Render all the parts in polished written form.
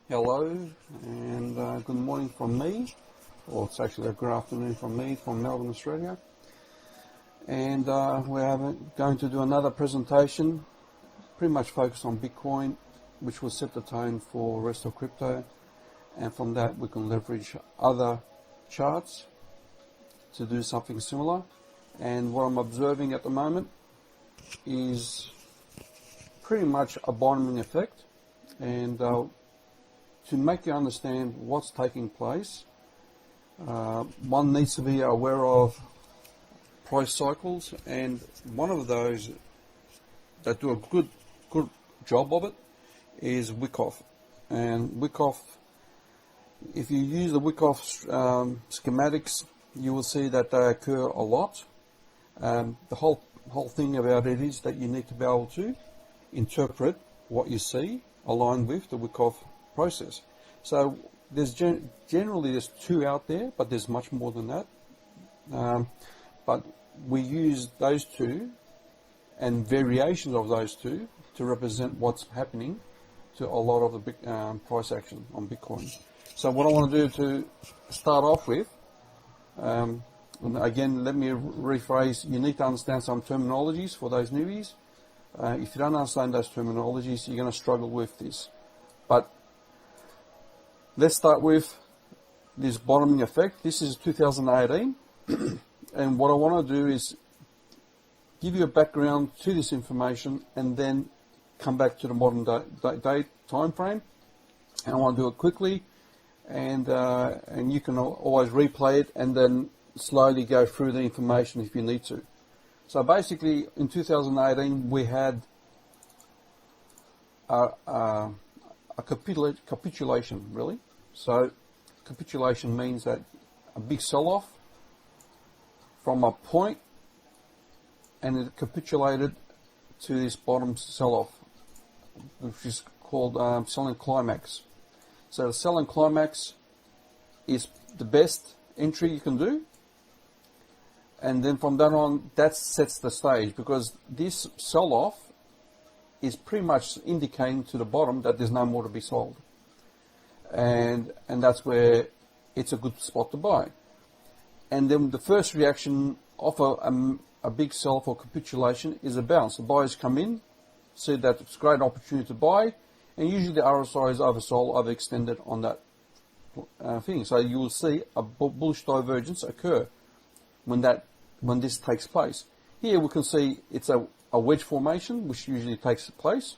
Hello and good morning from me, or it's actually a good afternoon from me from Melbourne, Australia. And we're going to do another presentation, pretty much focused on Bitcoin, which will set the tone for the rest of crypto. And from that we can leverage other charts to do something similar. And what I'm observing at the moment is pretty much a bottoming effect. And to make you understand what's taking place, one needs to be aware of price cycles, and one of those that do a good job of it is Wyckoff. And Wyckoff, if you use the Wyckoff schematics, you will see that they occur a lot. The whole thing about it is that you need to be able to interpret what you see aligned with the Wyckoff process. So there's generally there's two out there, but there's much more than that. But we use those two and variations of those two to represent what's happening to a lot of the big, price action on Bitcoin. So what I want to do to start off with, and again, let me rephrase, you need to understand some terminologies for those newbies. If you don't understand those terminologies, you're going to struggle with this. But let's start with this bottoming effect. This is 2018. And what I want to do is give you a background to this information and then come back to the modern day time frame. And I want to do it quickly, and you can always replay it and then slowly go through the information if you need to. So basically in 2018 we had a capitulation, really. So capitulation means that a big sell-off from a point, and it capitulated to this bottom sell-off, which is called selling climax. So the selling climax is the best entry you can do, and then from then on that sets the stage, because this sell-off is pretty much indicating to the bottom that there's no more to be sold. And that's where it's a good spot to buy. And then the first reaction of a big sell for capitulation is a bounce. The buyers come in, see that it's a great opportunity to buy, and usually the RSI is oversold, overextended on that thing. So you will see a bullish divergence occur when this takes place. Here we can see it's a wedge formation, which usually takes place,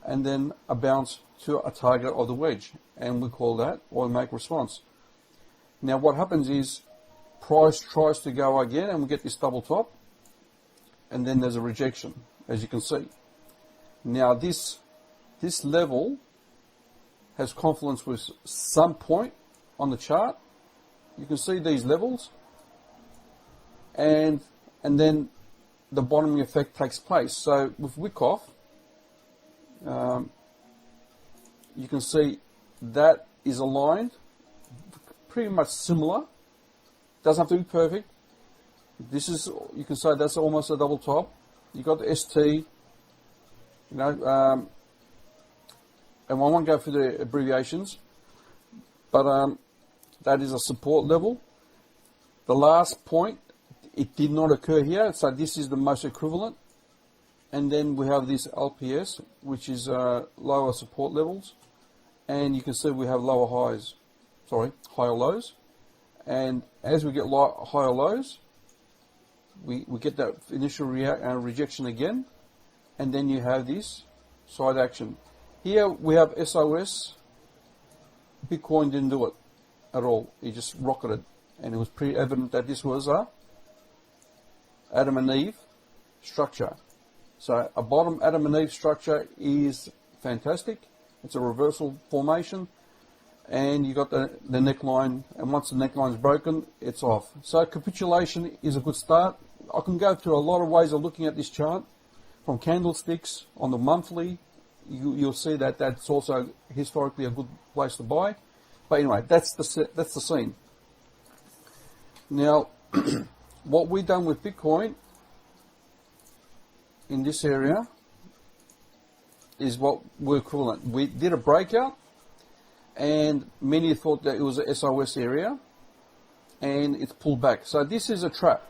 and then a bounce to a target of the wedge, and we call that automatic response. Now what happens is price tries to go again, and we get this double top, and then there's a rejection, as you can see. Now this level has confluence with some point on the chart. You can see these levels, and then the bottoming effect takes place. So with Wyckoff, you can see that is aligned, pretty much similar. Doesn't have to be perfect. This is, you can say that's almost a double top. You got the ST, and I won't go through the abbreviations, but that is a support level. The last point, it did not occur here, so this is the most equivalent. And then we have this LPS, which is lower support levels, and you can see we have higher lows. And as we get higher lows, we get that initial rejection again, and then you have this side action. Here we have SOS. Bitcoin didn't do it at all. It just rocketed, and it was pretty evident that this was a Adam and Eve structure. So a bottom Adam and Eve structure is fantastic. It's a reversal formation, and you got the neckline, and once the neckline is broken, it's off. So capitulation is a good start. I can go through a lot of ways of looking at this chart, from candlesticks on the monthly. You'll see that that's also historically a good place to buy. But anyway, that's the scene. Now, what we've done with Bitcoin in this area is what we're equivalent. We did a breakout, and many thought that it was a SOS area, and it's pulled back. So this is a trap,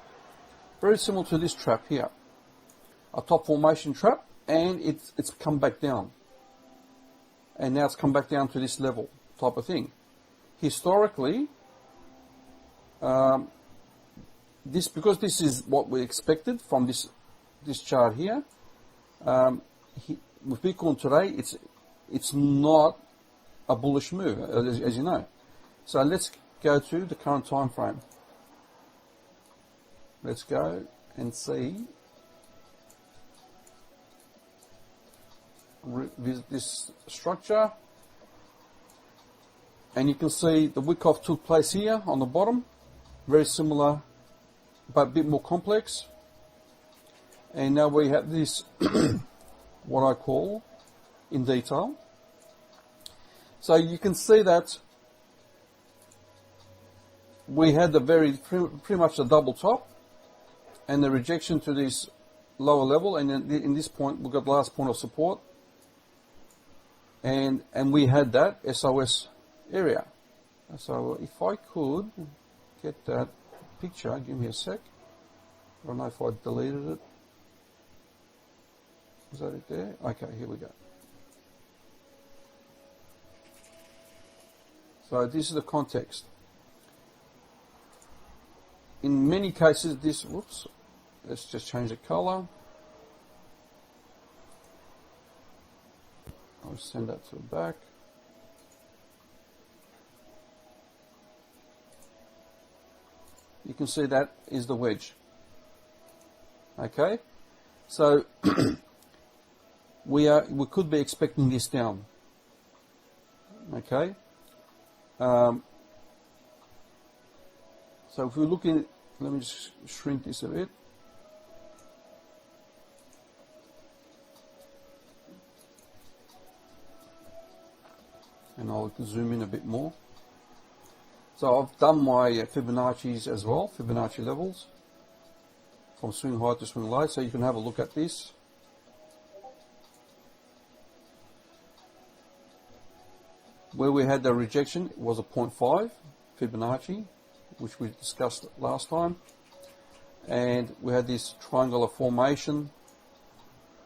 very similar to this trap here, a top formation trap, and it's come back down, and now it's come back down to this level type of thing. Historically, because this is what we expected from this chart here, with Bitcoin today, it's not a bullish move, as you know. So let's go to the current time frame. Let's go and see, visit this structure, and you can see the wick off took place here on the bottom, very similar but a bit more complex. And now we have this what I call in detail. So you can see that we had the pretty much a double top and the rejection to this lower level, and in this point we've got the last point of support, and we had that SOS area. So if I could get that picture, give me a sec. I don't know if I deleted it. Is that it there? Okay, here we go. So this is the context. In many cases, whoops, let's just change the color. I'll send that to the back. You can see that is the wedge. Okay, so we could be expecting this down. Okay, so if we're looking, let me just shrink this a bit. And I'll zoom in a bit more. So I've done my Fibonacci's as well, Fibonacci levels, from swing high to swing low, so you can have a look at this. Where we had the rejection was a 0.5 Fibonacci, which we discussed last time. And we had this triangular formation,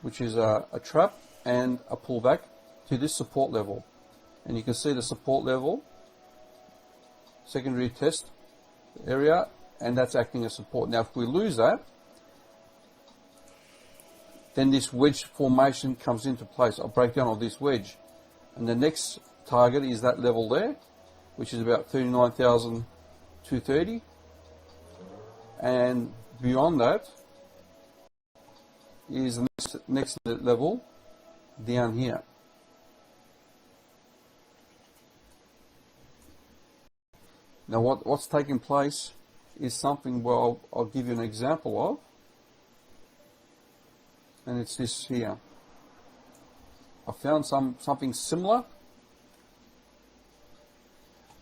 which is a trap and a pullback to this support level. And you can see the support level, secondary test area, and that's acting as support. Now if we lose that, then this wedge formation comes into place, a breakdown of this wedge. And the next target is that level there, which is about 39,230. And beyond that is the next level down here. Now what's taking place is something, well, I'll give you an example of, and it's this here. I found something similar,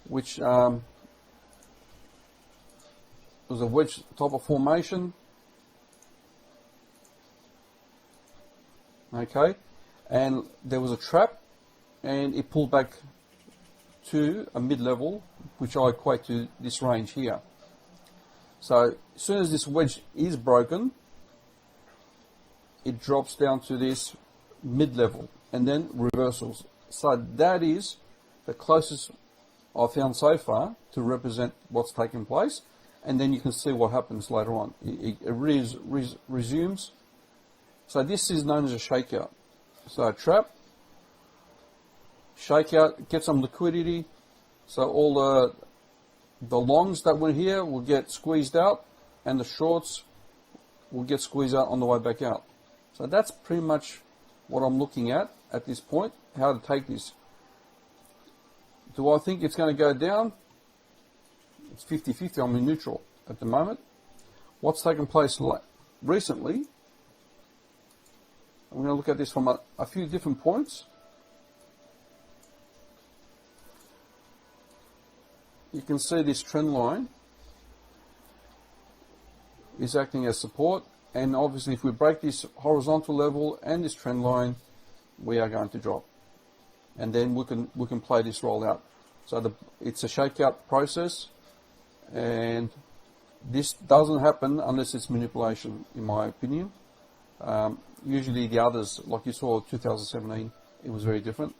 which was a wedge type of formation. Okay, and there was a trap, and it pulled back to a mid-level, which I equate to this range here. So as soon as this wedge is broken, it drops down to this mid-level and then reversals. So that is the closest I've found so far to represent what's taking place, and then you can see what happens later on. It resumes. So this is known as a shakeout. So a trap, shakeout, get some liquidity, so all the longs that were here will get squeezed out, and the shorts will get squeezed out on the way back out. So that's pretty much what I'm looking at this point, how to take this. Do I think it's going to go down? It's 50-50, I'm in neutral at the moment. What's taken place recently, I'm going to look at this from a few different points. You can see this trend line is acting as support, and obviously if we break this horizontal level and this trend line, we are going to drop. and then we can play this roll out. So it's a shakeout process, and this doesn't happen unless it's manipulation, in my opinion. Usually the others, like you saw 2017, it was very different.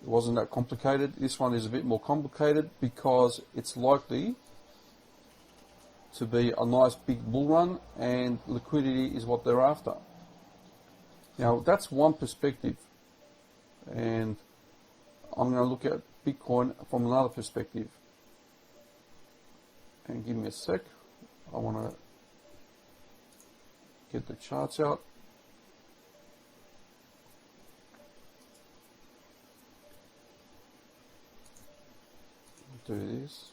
It wasn't that complicated. This one is a bit more complicated because it's likely to be a nice big bull run, and liquidity is what they're after. Now that's one perspective, and I'm going to look at Bitcoin from another perspective. And give me a sec. I want to get the charts out. Do this.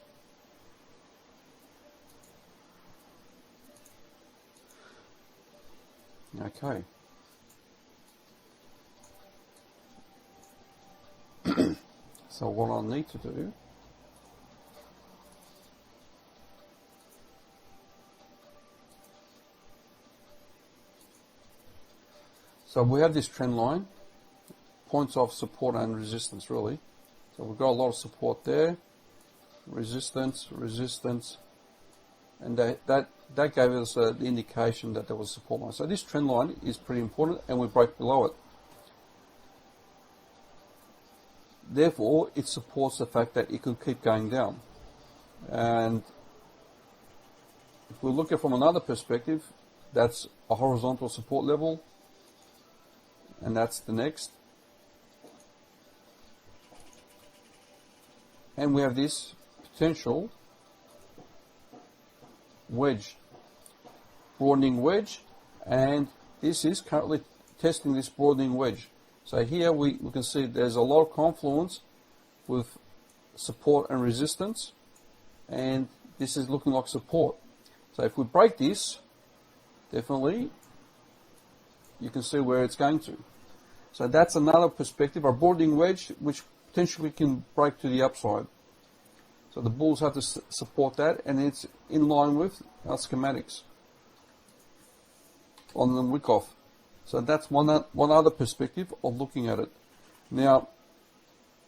Okay. So what I'll need to do so we have this trend line, points of support and resistance really. So we've got a lot of support there, resistance, and that gave us the indication that there was support line. So this trend line is pretty important, and we break below it. Therefore, it supports the fact that it could keep going down. And if we look at it from another perspective, that's a horizontal support level, and that's the next. And we have this potential wedge, broadening wedge, and this is currently testing this broadening wedge. So here we can see there's a lot of confluence with support and resistance, and this is looking like support. So if we break this, definitely you can see where it's going to. So that's another perspective, a broadening wedge which potentially can break to the upside. So the bulls have to support that, and it's in line with our schematics on the wick off. So that's one other perspective of looking at it. Now,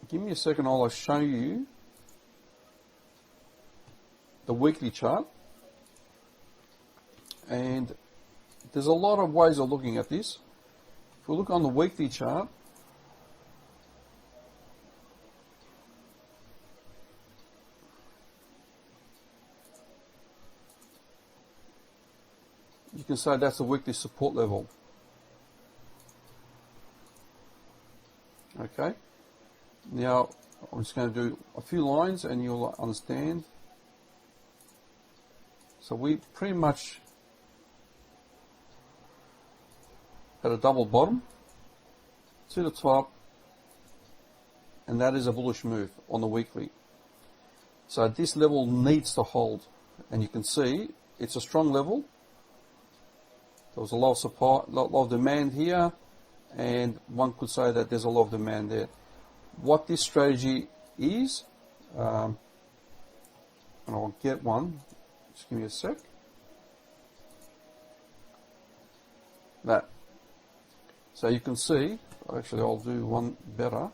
give me a second, I'll show you the weekly chart. And there's a lot of ways of looking at this. If we look on the weekly chart, you can say that's a weekly support level. Okay, now I'm just going to do a few lines and you'll understand. So we pretty much had a double bottom to the top, and that is a bullish move on the weekly. So this level needs to hold, and you can see it's a strong level. There was a lot of support, lot of demand here, and one could say that there's a lot of demand there. What this strategy is, and I'll get one, just give me a sec. That. So you can see, actually I'll do one better.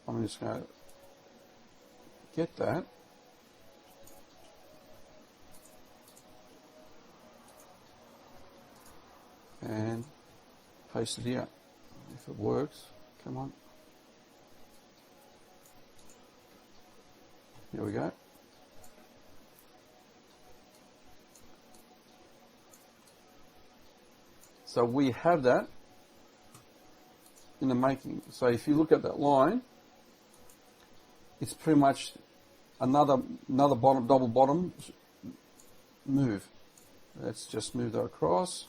I'm just going to get that. And paste it here. If it works, come on. Here we go. So we have that in the making. So if you look at that line, it's pretty much another bottom, double bottom move. Let's just move that across.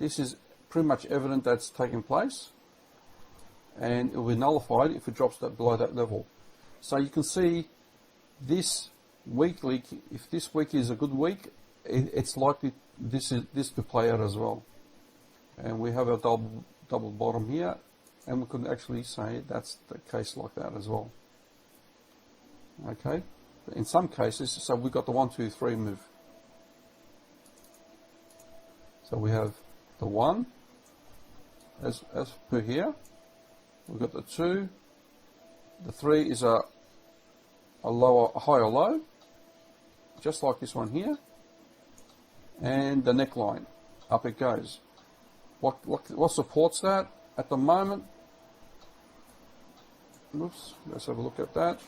This is pretty much evident that's taking place, and it will be nullified if it drops that below that level. So you can see this weekly, if this week is a good week, it's likely this to play out as well. And we have a double bottom here, and we could actually say that's the case like that as well. Okay, In some cases, so we've got the 1, 2, 3 move. So we have the 1 as per here. We've got the 2. The 3 is a high or low, just like this one here. And the neckline, up it goes. What supports that at the moment? Oops, let's have a look at that.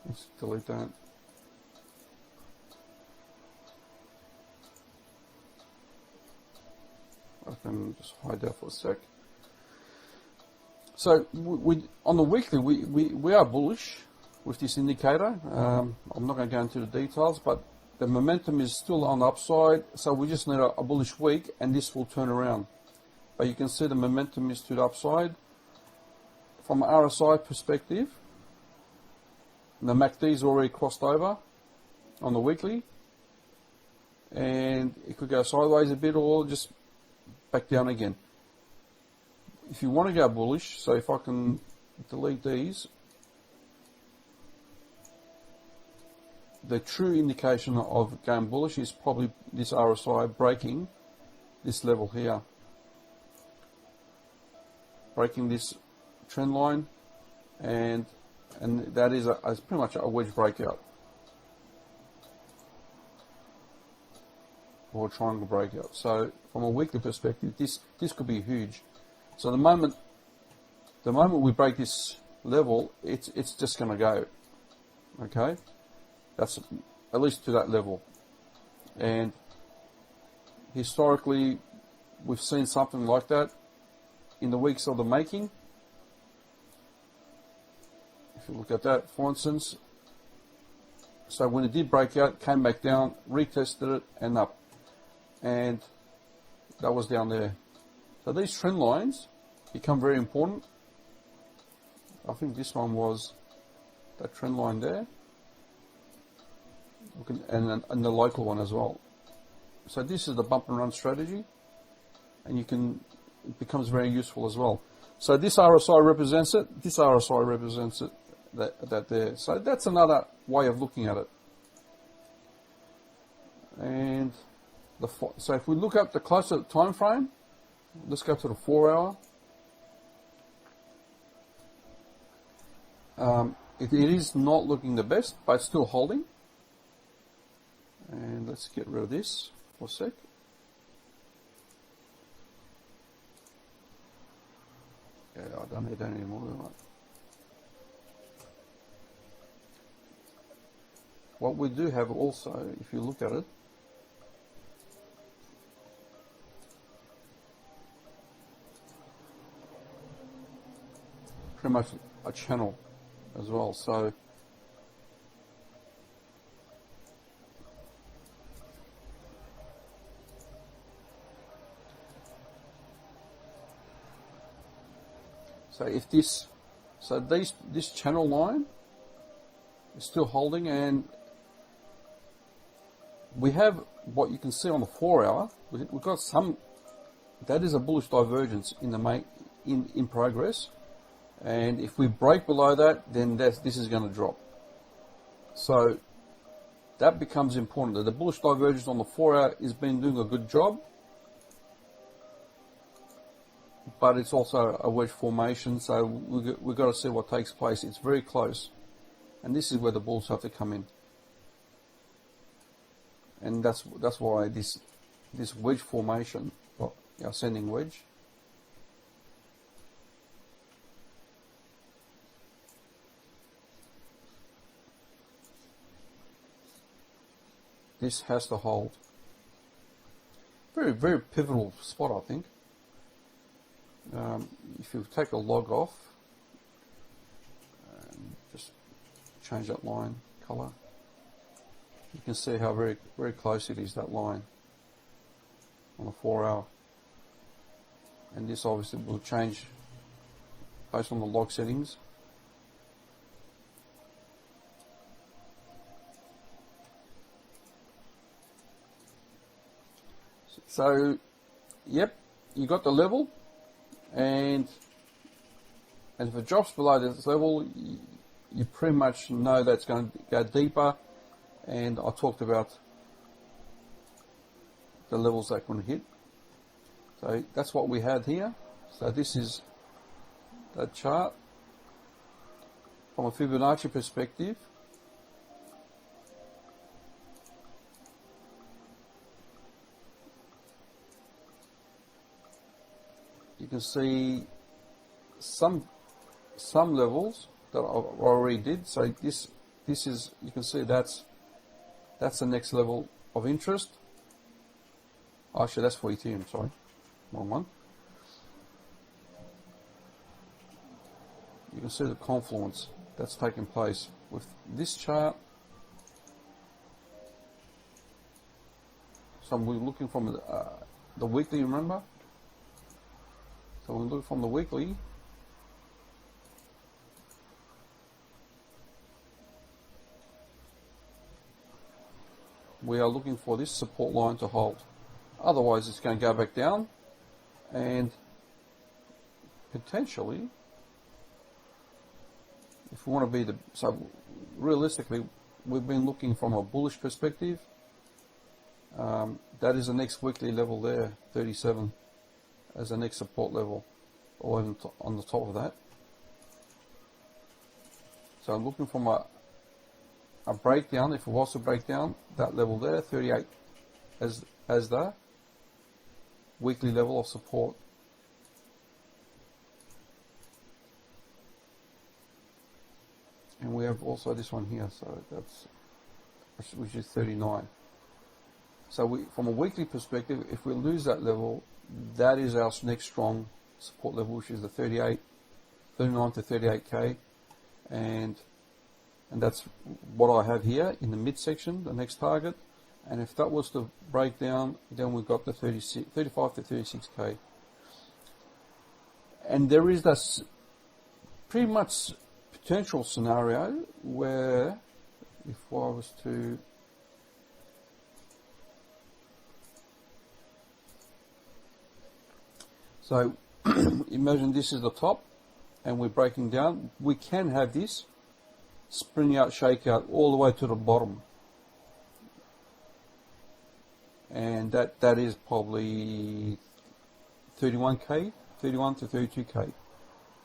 Let's delete that. I can just hide that for a sec. So we on the weekly we are bullish with this indicator. I'm not going to go into the details, but the momentum is still on the upside. So we just need a bullish week, and this will turn around. But you can see the momentum is to the upside. From an RSI perspective, the MACD is already crossed over on the weekly, and it could go sideways a bit or just back down again. If you want to go bullish, so if I can delete these, the true indication of going bullish is probably this RSI breaking this level here, breaking this trend line, and that is pretty much a wedge breakout or a triangle breakout. So from a weekly perspective, this could be huge. So the moment we break this level, it's just going to go. Okay, that's at least to that level. And historically, we've seen something like that in the weeks of the making. If you look at that, for instance, so when it did break out, came back down, retested it, and up, and that was down there. So these trend lines become very important. I think this one was that trend line there, and the local one as well. So this is the bump and run strategy, and it becomes very useful as well. So this RSI represents it. This RSI represents it. That there. So that's another way of looking at it. And so if we look up the closer time frame, let's go to the 4 hour. It is not looking the best, but it's still holding. And let's get rid of this for a sec. Yeah, I don't need that anymore, do I? What we do have also, if you look at it, pretty much a channel as well. So if this channel line is still holding, and we have what you can see on the 4 hour, we've got some, that is a bullish divergence in progress. And if we break below that, then this is going to drop. So that becomes important. That the bullish divergence on the 4 hour has been doing a good job, but it's also a wedge formation. So we've got to see what takes place. It's very close, and this is where the bulls have to come in. And that's why this wedge formation, ascending wedge, this has to hold. Very, very pivotal spot, I think. If you take a log off, just change that line color, you can see how very, very close it is, that line on the 4 hour. And this obviously will change based on the log settings. So, yep, you got the level, and And if it drops below this level, you pretty much know that's going to go deeper. And I talked about the levels that can hit. So that's what we had here. So this is that chart. From a Fibonacci perspective, you can see some levels that I already did. So this is, you can see that's the next level of interest. Actually, that's for Ethereum. Sorry, wrong one. You can see the confluence that's taking place with this chart. So we're looking from the weekly, remember? So we look from the weekly. We are looking for this support line to hold. Otherwise, it's going to go back down, and potentially, if we want to be so realistically, we've been looking from a bullish perspective. That is the next weekly level there, 37, as the next support level, or even on the top of that. So I'm looking from a breakdown. If it was to break down, that level there, 38, as the weekly level of support. And we have also this one here, so which is 39. So from a weekly perspective, if we lose that level, that is our next strong support level, which is the 39 to 38K, and that's what I have here in the midsection, the next target. And if that was to break down, then we've got the 35 to 36K. And there is this pretty much potential scenario where, if I was to imagine this is the top and we're breaking down, we can have this spring out, shake out all the way to the bottom, and that is probably 31 to 32K.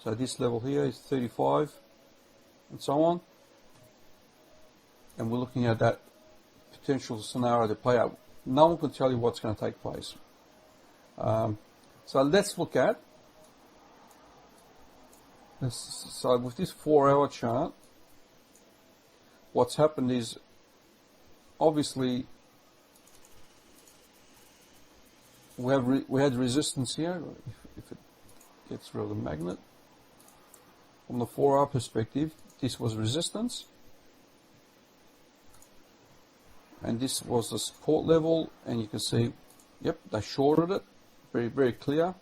So this level here is 35 and so on, and we're looking at that potential scenario to play out. No one can tell you what's going to take place. So let's look at this. So with this 4-hour chart, what's happened is, obviously, we had resistance here. If it gets rid of the magnet, from the 4-hour perspective, this was resistance, and this was the support level. And you can see, yep, they shorted it, very, very clear.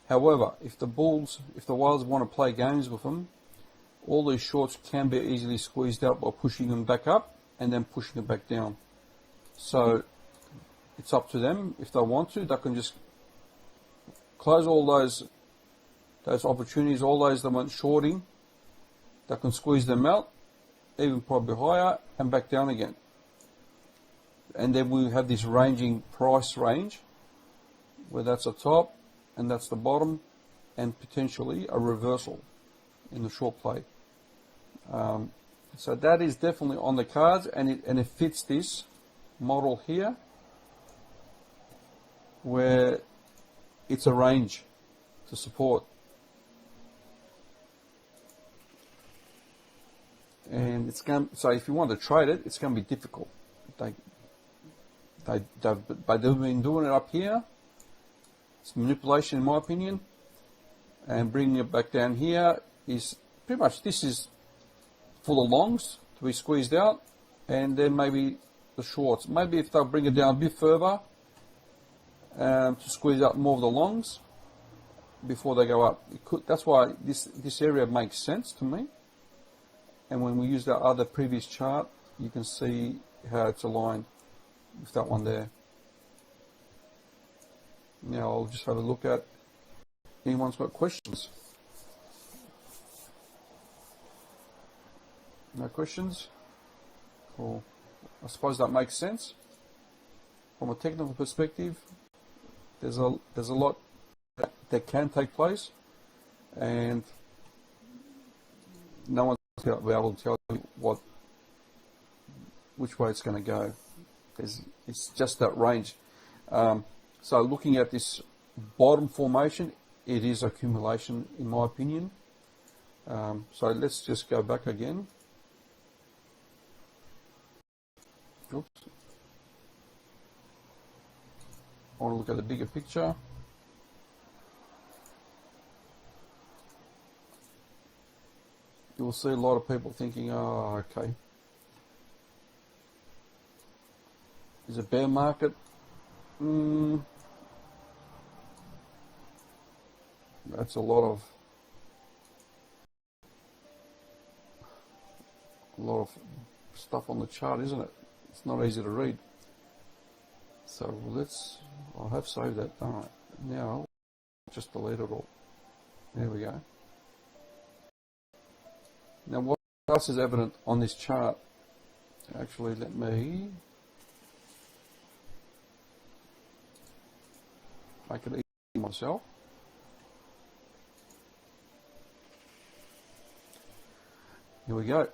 However, if the whales want to play games with them, all these shorts can be easily squeezed out by pushing them back up and then pushing them back down. So it's up to them. If they want to, they can just close all those opportunities, all those that went shorting. They can squeeze them out, even probably higher, and back down again. And then we have this ranging price range, where that's the top and that's the bottom, and potentially a reversal in the short play. So that is definitely on the cards, and it fits this model here, where it's a range to support. And so if you want to trade it, it's going to be difficult. They've been doing it up here. It's manipulation, in my opinion. And bringing it back down here is pretty much, this is full of longs to be squeezed out, and then maybe the shorts. Maybe if they'll bring it down a bit further to squeeze out more of the longs before they go up. That's why this area makes sense to me. And when we use that other previous chart, you can see how it's aligned with that one there. Now I'll just have a look at anyone's got questions. No questions? Or I suppose that makes sense. From a technical perspective, there's a lot that can take place, and no one's going to be able to tell you which way it's going to go. It's just that range. So looking at this bottom formation, it is accumulation in my opinion. So let's just go back again. Oops. I want to look at the bigger picture. You will see a lot of people thinking, oh, okay. Is it bear market? That's a lot of stuff on the chart, isn't it? It's not easy to read. So I have saved that, don't I? Now, just delete it all. There we go. Now, what else is evident on this chart? Actually, let me make it easy myself. Here we go.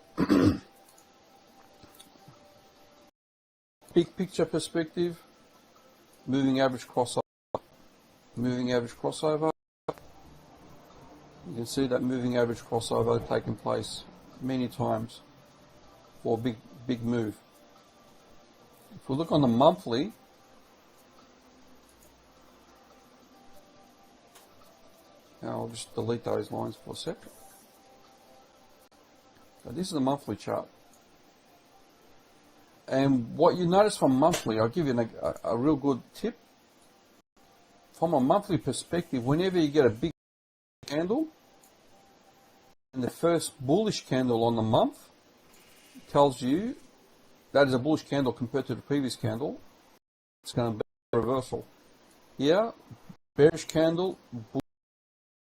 Big picture perspective, moving average crossover. Moving average crossover. You can see that moving average crossover taking place many times for a big move. If we look on the monthly, now I'll just delete those lines for a sec. So this is the monthly chart. And what you notice from monthly, I'll give you a real good tip. From a monthly perspective, whenever you get a big candle, and the first bullish candle on the month tells you that is a bullish candle compared to the previous candle, it's going to be a reversal. Here, bearish candle, bullish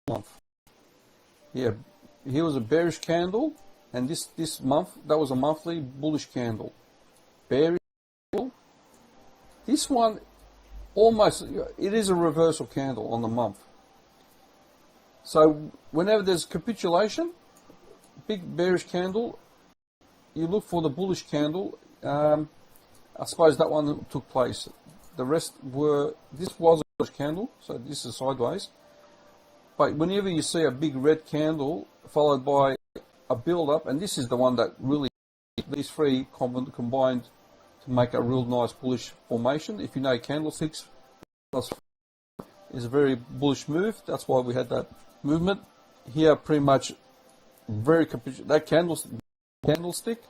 month. Yeah, here was a bearish candle, and this month, that was a monthly bullish candle. Bearish candle. This one, almost, it is a reversal candle on the month. So whenever there's capitulation, big bearish candle, you look for the bullish candle. I suppose that one took place. The rest were, this was a bullish candle, so this is sideways. But whenever you see a big red candle followed by a build-up, and this is the one that really, these three combined to make a real nice bullish formation. If you know candlesticks, is a very bullish move. That's why we had that movement. Here pretty much very that candlestick,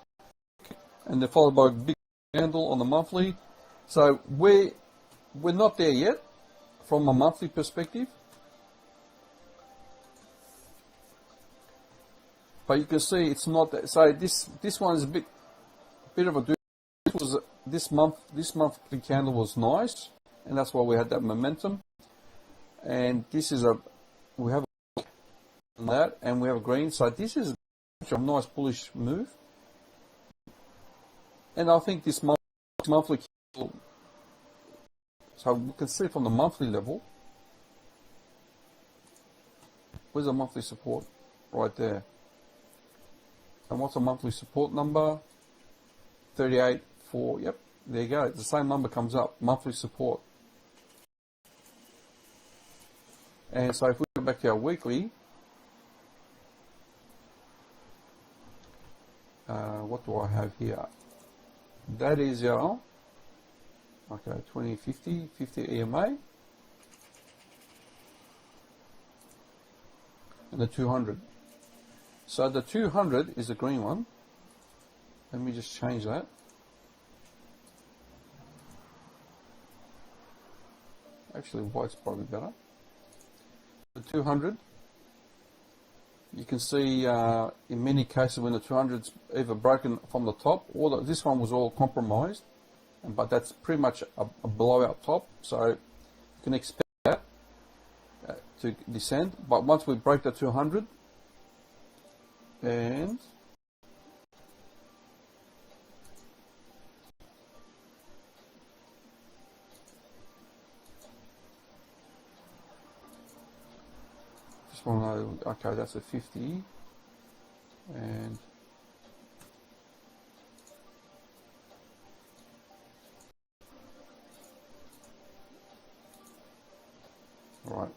and they're followed by a big candle on the monthly. So we're not there yet from a monthly perspective. But you can see it's not that. So this one is a bit of a this monthly candle was nice, and that's why we had that momentum. And this is we have that, and we have a green. So this is a nice bullish move. And I think this monthly candle. So we can see from the monthly level. Where's the monthly support? Right there. And what's a monthly support number? 38.4. Yep, there you go. The same number comes up. Monthly support. And so if we go back to our weekly, what do I have here? That is our 2050 EMA, and the 200. So the 200 is the green one. Let me just change that. Actually, white's probably better. The 200, you can see in many cases when the 200's either broken from the top, or this one was all compromised, but that's pretty much a blowout top, so you can expect that to descend. But once we break the 200, and just want to know, okay, that's a 50, and right,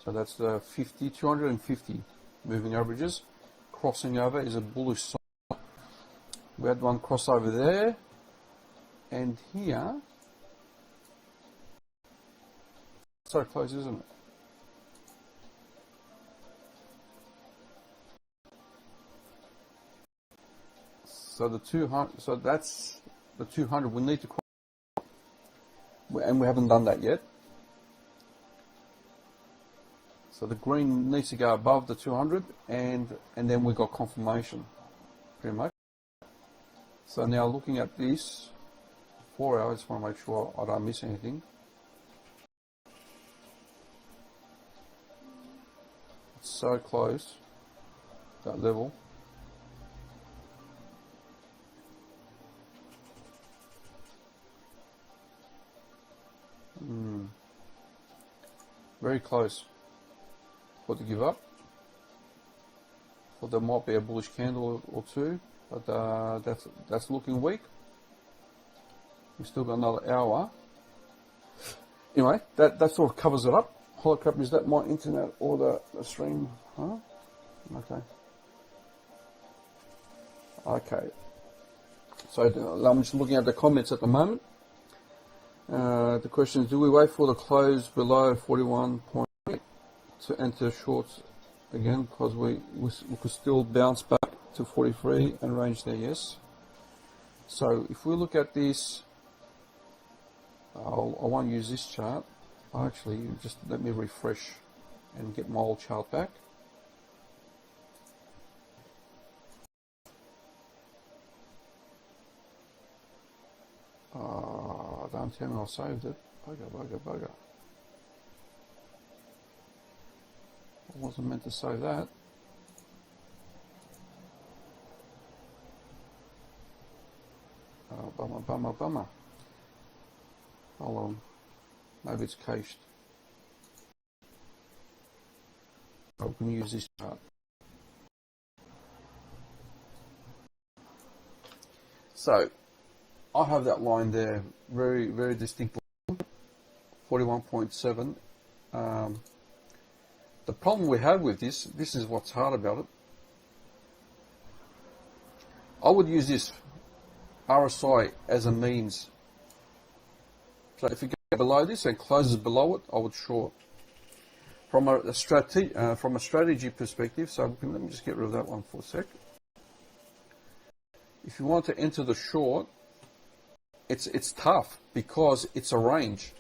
so that's the 50, 250 moving averages. Crossing over is a bullish sign. We had one crossover there, and here, so close, isn't it? So the 200, so that's the 200. We need to cross, and we haven't done that yet. So the green needs to go above the 200, and then we got confirmation, pretty much. So now looking at this 4 hours, I just want to make sure I don't miss anything. It's so close, that level. Very close. Got to give up. Thought there might be a bullish candle or two, but that's looking weak. We've still got another hour. Anyway, that sort of covers it up. Holy crap, is that my internet or the stream? Huh? Okay. Okay. So I'm just looking at the comments at the moment. The question is, do we wait for the close below 41.8 to enter shorts again, because we could still bounce back to 43 and range there? Yes. So if we look at this, I won't use this chart. Actually, just let me refresh and get my old chart back. Don't tell me I saved it. Bugger. I wasn't meant to save that. Bummer. Hold on. Maybe it's cached. I can use this chart. So, I have that line there, very, very distinct, 41.7. The problem we have with this is what's hard about it. I would use this RSI as a means. So if you go below this and closes below it, I would short. From a strategy perspective, so let me just get rid of that one for a sec. If you want to enter the short, it's tough because it's a range.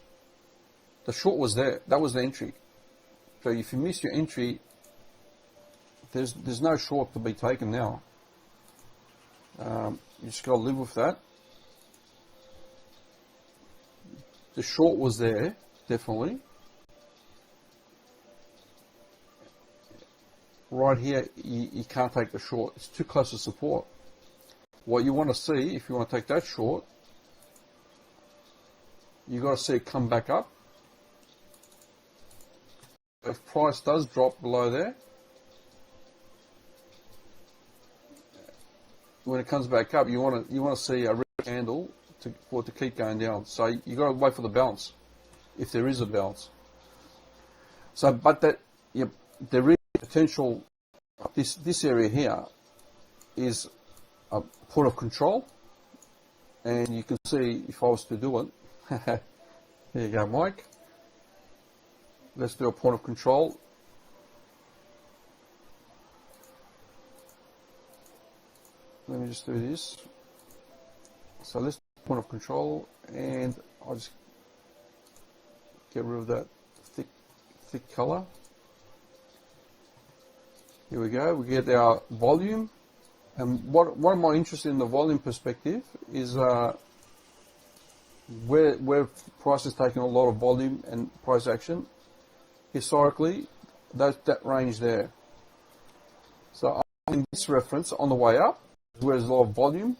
The short was there. That was the entry. So if you miss your entry, there's no short to be taken now. You just got to live with that. The short was there, definitely. Right here, you can't take the short. It's too close to support. What you want to see, if you want to take that short, you got to see it come back up. If price does drop below there, when it comes back up, you want to see a red candle for it to keep going down. So you got to wait for the bounce, if there is a bounce. So, but there is potential. This area here is a point of control, and you can see if I was to do it. Here you go, Mike. Let's do a point of control. Let me just do this. So let's do point of control, and I'll just get rid of that thick color. Here we go. We get our volume, and what am I interested in the volume perspective is where price is taking a lot of volume and price action. Historically, that range there. So in this reference on the way up, where there's a lot of volume,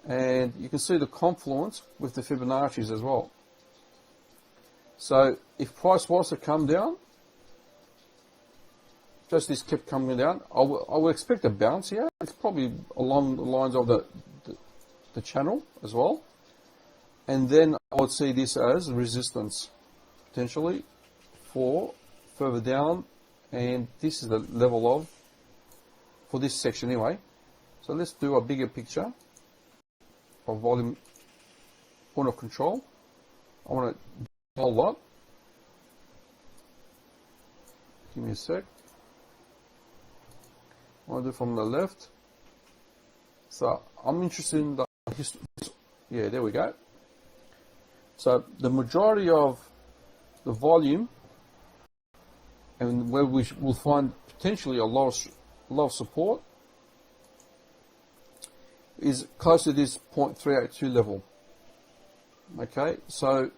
and you can see the confluence with the Fibonacci's as well. So if price was to come down, just this kept coming down. I will expect a bounce here. It's probably along the lines of the channel as well. And then I would see this as resistance, potentially, for further down. And this is the level of, for this section anyway. So let's do a bigger picture of volume point of control. I want to do a whole lot. Give me a sec. I want to do from the left. So I'm interested in the history. Yeah, there we go. So the majority of the volume, and where we will find potentially a lot of support, is close to this 0.382 level. Okay, so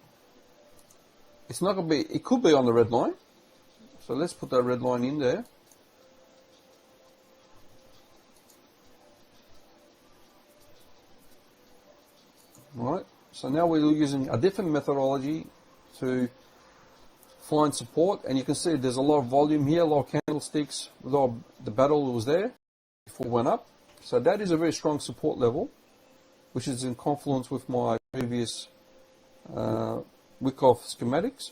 it's not going to be, it could be on the red line. So let's put that red line in there. Right, so now we're using a different methodology to find support, and you can see there's a lot of volume here, a lot of candlesticks, a lot of the battle was there before it went up. So that is a very strong support level, which is in confluence with my previous Wyckoff schematics.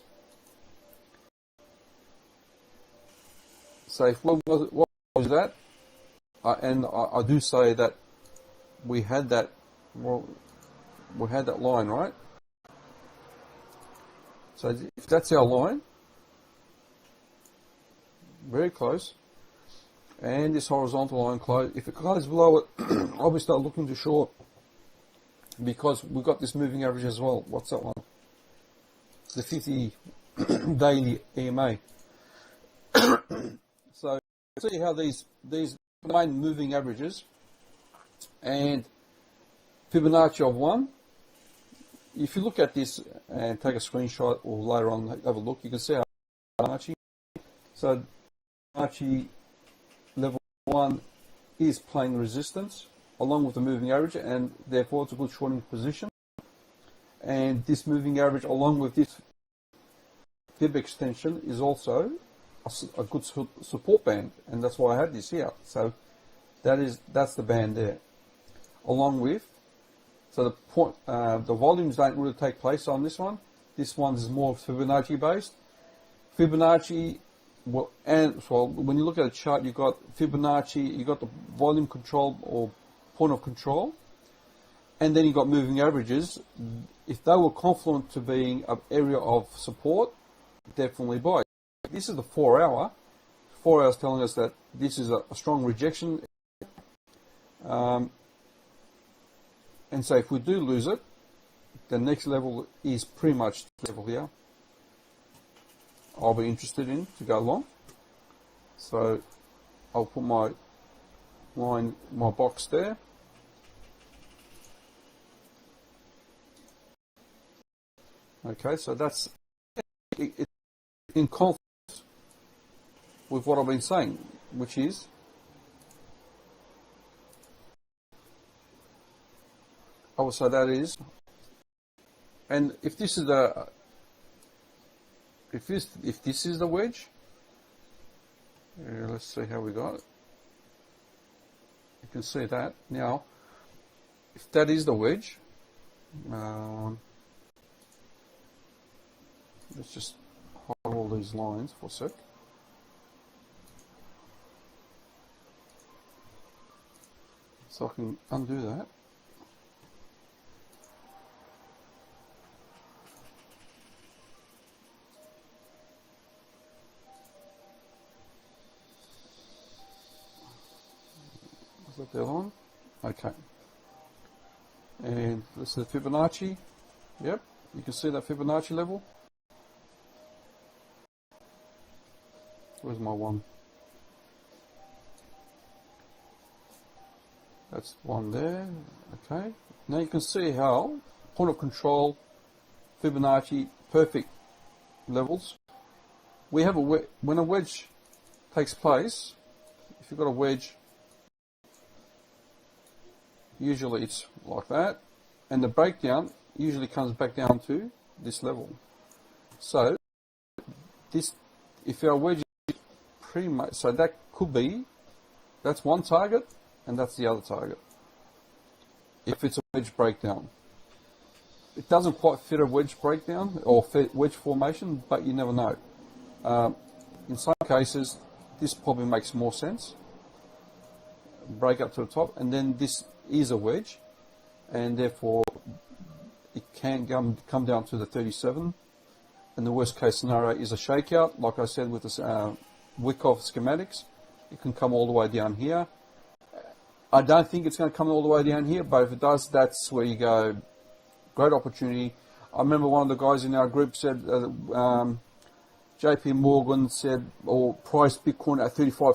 So if what was that? And I do say that we had that, well, we had that line, right? So if that's our line, very close, and this horizontal line close, if it closes below it, I'll be start looking to short, because we've got this moving average as well. What's that one? It's the 50 daily EMA. So see how these main moving averages and Fibonacci of 1. If you look at this and take a screenshot, or later on have a look, you can see how Fibonacci. So Fibonacci level 1 is playing resistance along with the moving average, and therefore it's a good shorting position. And this moving average along with this fib extension is also a good support band, and that's why I had this here. So that's the band there, along with. So the volumes don't really take place on this one. This one is more Fibonacci based. Fibonacci, well, and so when you look at a chart, you've got Fibonacci, you've got the volume control or point of control, and then you've got moving averages. If they were confluent to being an area of support, definitely buy. This is the 4 hour. 4 hours telling us that this is a strong rejection. And so if we do lose it, the next level is pretty much the level here I'll be interested in to go long. So I'll put my line, my box there. Okay, so that's it in conflict with what I've been saying, which is I would say that is, and if this is the if this is the wedge, let's see how we got it. You can see that now. If that is the wedge, let's just hold all these lines for a sec. So I can undo that. Is that the other one? Okay. And this is the Fibonacci. Yep, you can see that Fibonacci level. Where's my one? That's one there. Okay. Now you can see how point of control, Fibonacci, perfect levels. We have when a wedge takes place. If you've got a wedge, usually it's like that, and the breakdown usually comes back down to this level. So this, if our wedge is pretty much, so that could be, that's one target, and that's the other target. If it's a wedge breakdown. It doesn't quite fit a wedge breakdown or wedge formation, but you never know. In some cases, this probably makes more sense. Break up to the top, and then this is a wedge, and therefore it can come down to the 37. And the worst case scenario is a shakeout, like I said with this Wyckoff schematics. It can come all the way down here. I don't think it's going to come all the way down here, but if it does, that's where you go. Great opportunity. I remember one of the guys in our group said, JP Morgan said, or priced Bitcoin at 35.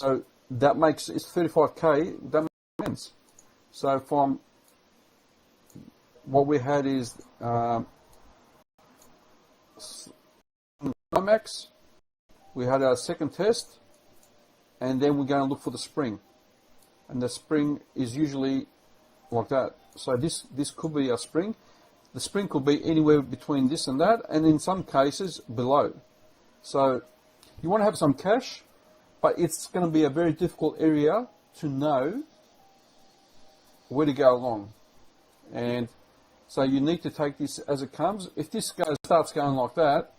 So that makes, it's 35k, that makes sense. So from what we had is max, we had our second test, and then we're going to look for the spring. And the spring is usually like that. So this could be a spring. The spring could be anywhere between this and that, and in some cases below. So you want to have some cash, but it's going to be a very difficult area to know where to go along. And so you need to take this as it comes. If this starts going like that,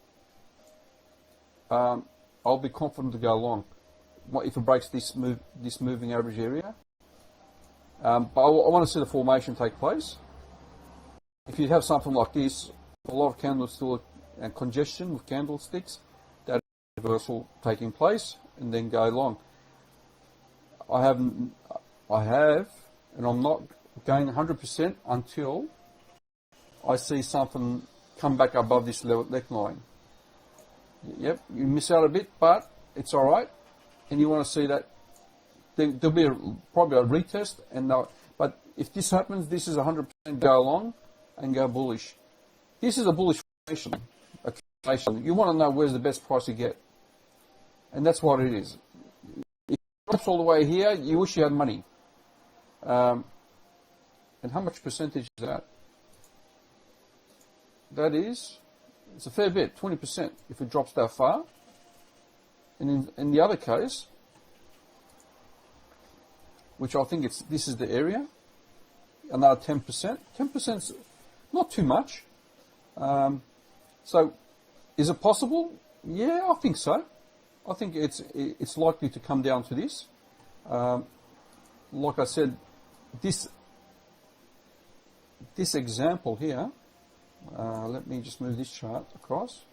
I'll be confident to go along. If it breaks this moving average area. But I want to see the formation take place. If you have something like this, a lot of candlestick and congestion with candlesticks, that reversal taking place, and then go along. I have, and I'm not going 100% until I see something come back above this level neckline. Yep, you miss out a bit, but it's all right. And you want to see that there'll be probably a retest, but if this happens, this is 100% go along and go bullish. This is a bullish formation. You want to know where's the best price you get, and that's what it is. If it drops all the way here, you wish you had money. And how much percentage is that? That is, it's a fair bit, 20% if it drops that far. And in the other case, which I think this is the area, another 10%. 10%'s not too much. So, is it possible? Yeah, I think so. I think it's likely to come down to this. Like I said, this example here. Let me just move this chart across,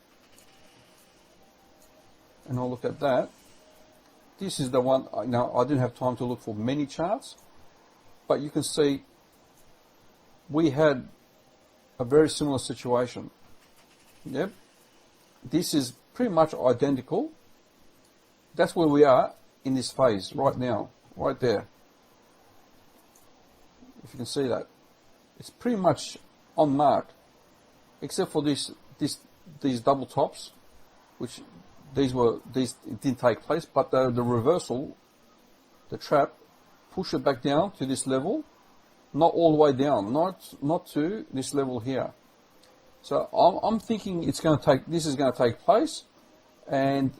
and I'll look at that. This is the one. Now, I didn't have time to look for many charts, but you can see we had a very similar situation. Yep. This is pretty much identical. That's where we are in this phase right now, right there. If you can see that. It's pretty much on mark, except for these double tops, which it didn't take place, but the reversal, the trap, push it back down to this level, not all the way down, not to this level here. So I'm thinking this is going to take place, and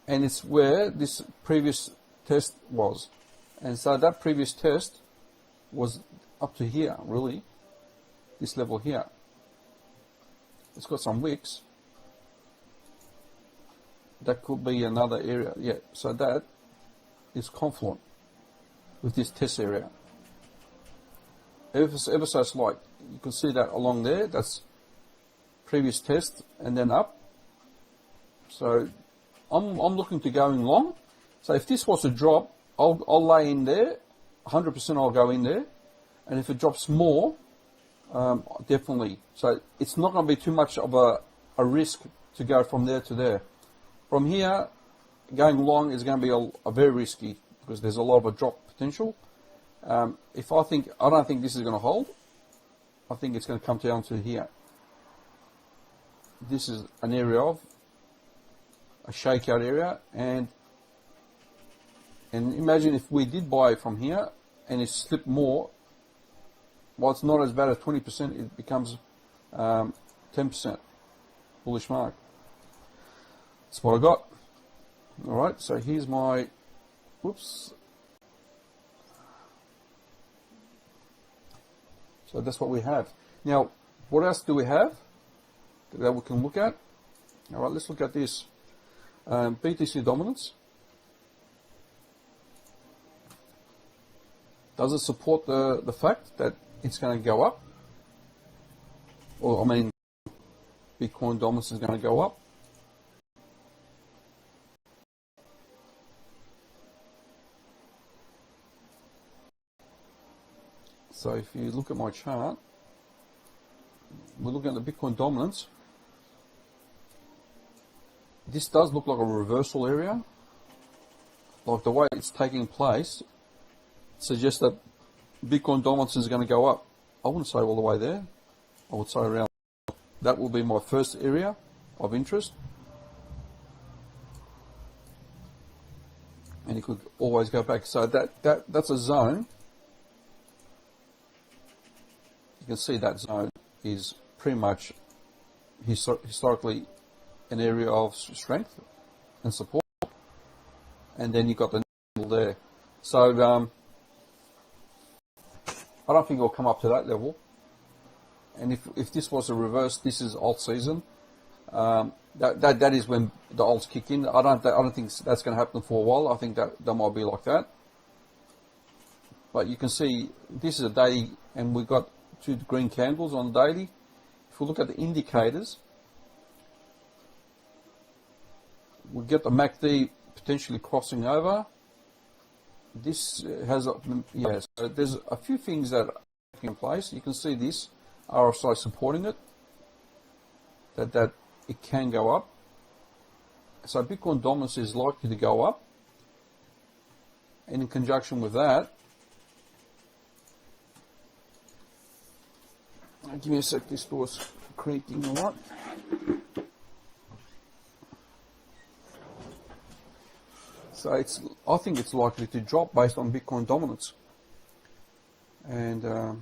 it's where this previous test was, and so that previous test was up to here, really, this level here. It's got some wicks. That could be another area, yeah. So that is confluent with this test area. Ever so slight. You can see that along there. That's previous test and then up. So I'm looking to go in long. So if this was to drop, I'll lay in there. 100% I'll go in there. And if it drops more, definitely. So it's not going to be too much of a risk to go from there to there. From here, going long is going to be a very risky, because there's a lot of a drop potential. I don't think this is going to hold. I think it's going to come down to here. This is an area of a shakeout area, and imagine if we did buy from here and it slipped more. Well, it's not as bad as 20%. It becomes 10% bullish mark. That's what I got. All right, so here's my, whoops. So that's what we have. Now, what else do we have that we can look at? All right, let's look at this. Btc Dominance. Does it support the fact that it's going to go up? Or, I mean, Bitcoin Dominance is going to go up? So if you look at my chart, we're looking at the Bitcoin Dominance. This does look like a reversal area. Like the way it's taking place suggests that Bitcoin Dominance is going to go up. I wouldn't say all the way there. I would say around. That will be my first area of interest. And you could always go back. So that's a zone. You can see that zone is pretty much historically an area of strength and support. And then you've got the level there. So I don't think it'll come up to that level. And if this was a reverse, this is alt season. That is when the alts kick in. I don't think that's going to happen for a while. I think that might be like that. But you can see this is a daily, and we've got 2 green candles on the daily. If we look at the indicators, we get the MACD potentially crossing over. This has, so there's a few things that are taking place. You can see this RSI supporting it, that it can go up. So Bitcoin Dominance is likely to go up. And in conjunction with that, give me a sec, this door's creaking a lot. So I think it's likely to drop based on Bitcoin Dominance. And I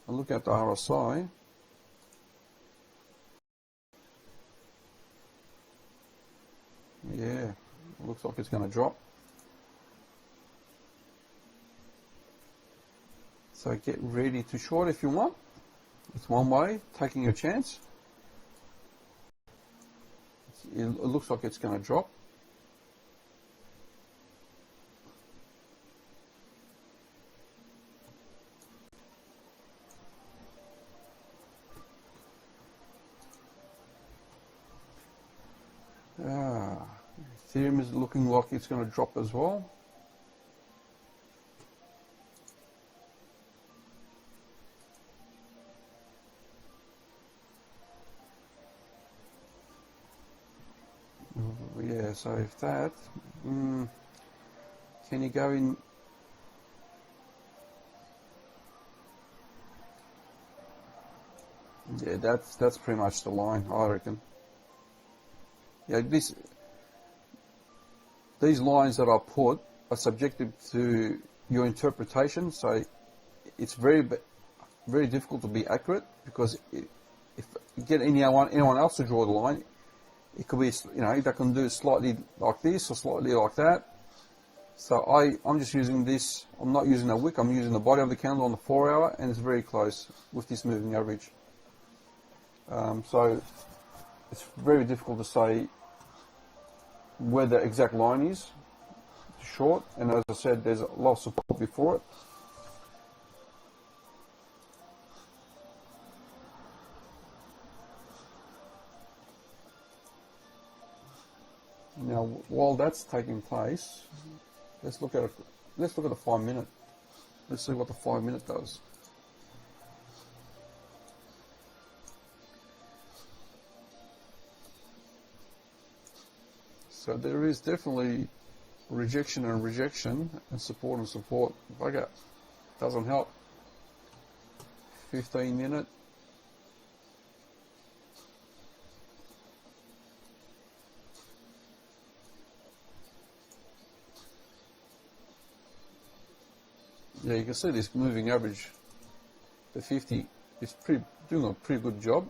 look at the RSI. Yeah, it looks like it's going to drop. So get ready to short if you want. It's one way, taking a chance. It looks like it's going to drop. Ethereum is looking like it's going to drop as well. Yeah, so if that, can you go in? Yeah, that's pretty much the line, I reckon. Yeah, these lines that I put are subjective to your interpretation, so it's very difficult to be accurate, because if you get anyone else to draw the line, it could be, they can do slightly like this or slightly like that. So I'm just using this. I'm not using a wick. I'm using the body of the candle on the 4 hour, and it's very close with this moving average. So it's very difficult to say where the exact line is short, and as I said, there's a lot of support before it. Now, while that's taking place, let's look at the 5 minute. Let's see what the 5 minute does. So there is definitely rejection and support and support. Bugger. Doesn't help. 15 minute. Yeah, you can see this moving average, the 50, is doing a pretty good job.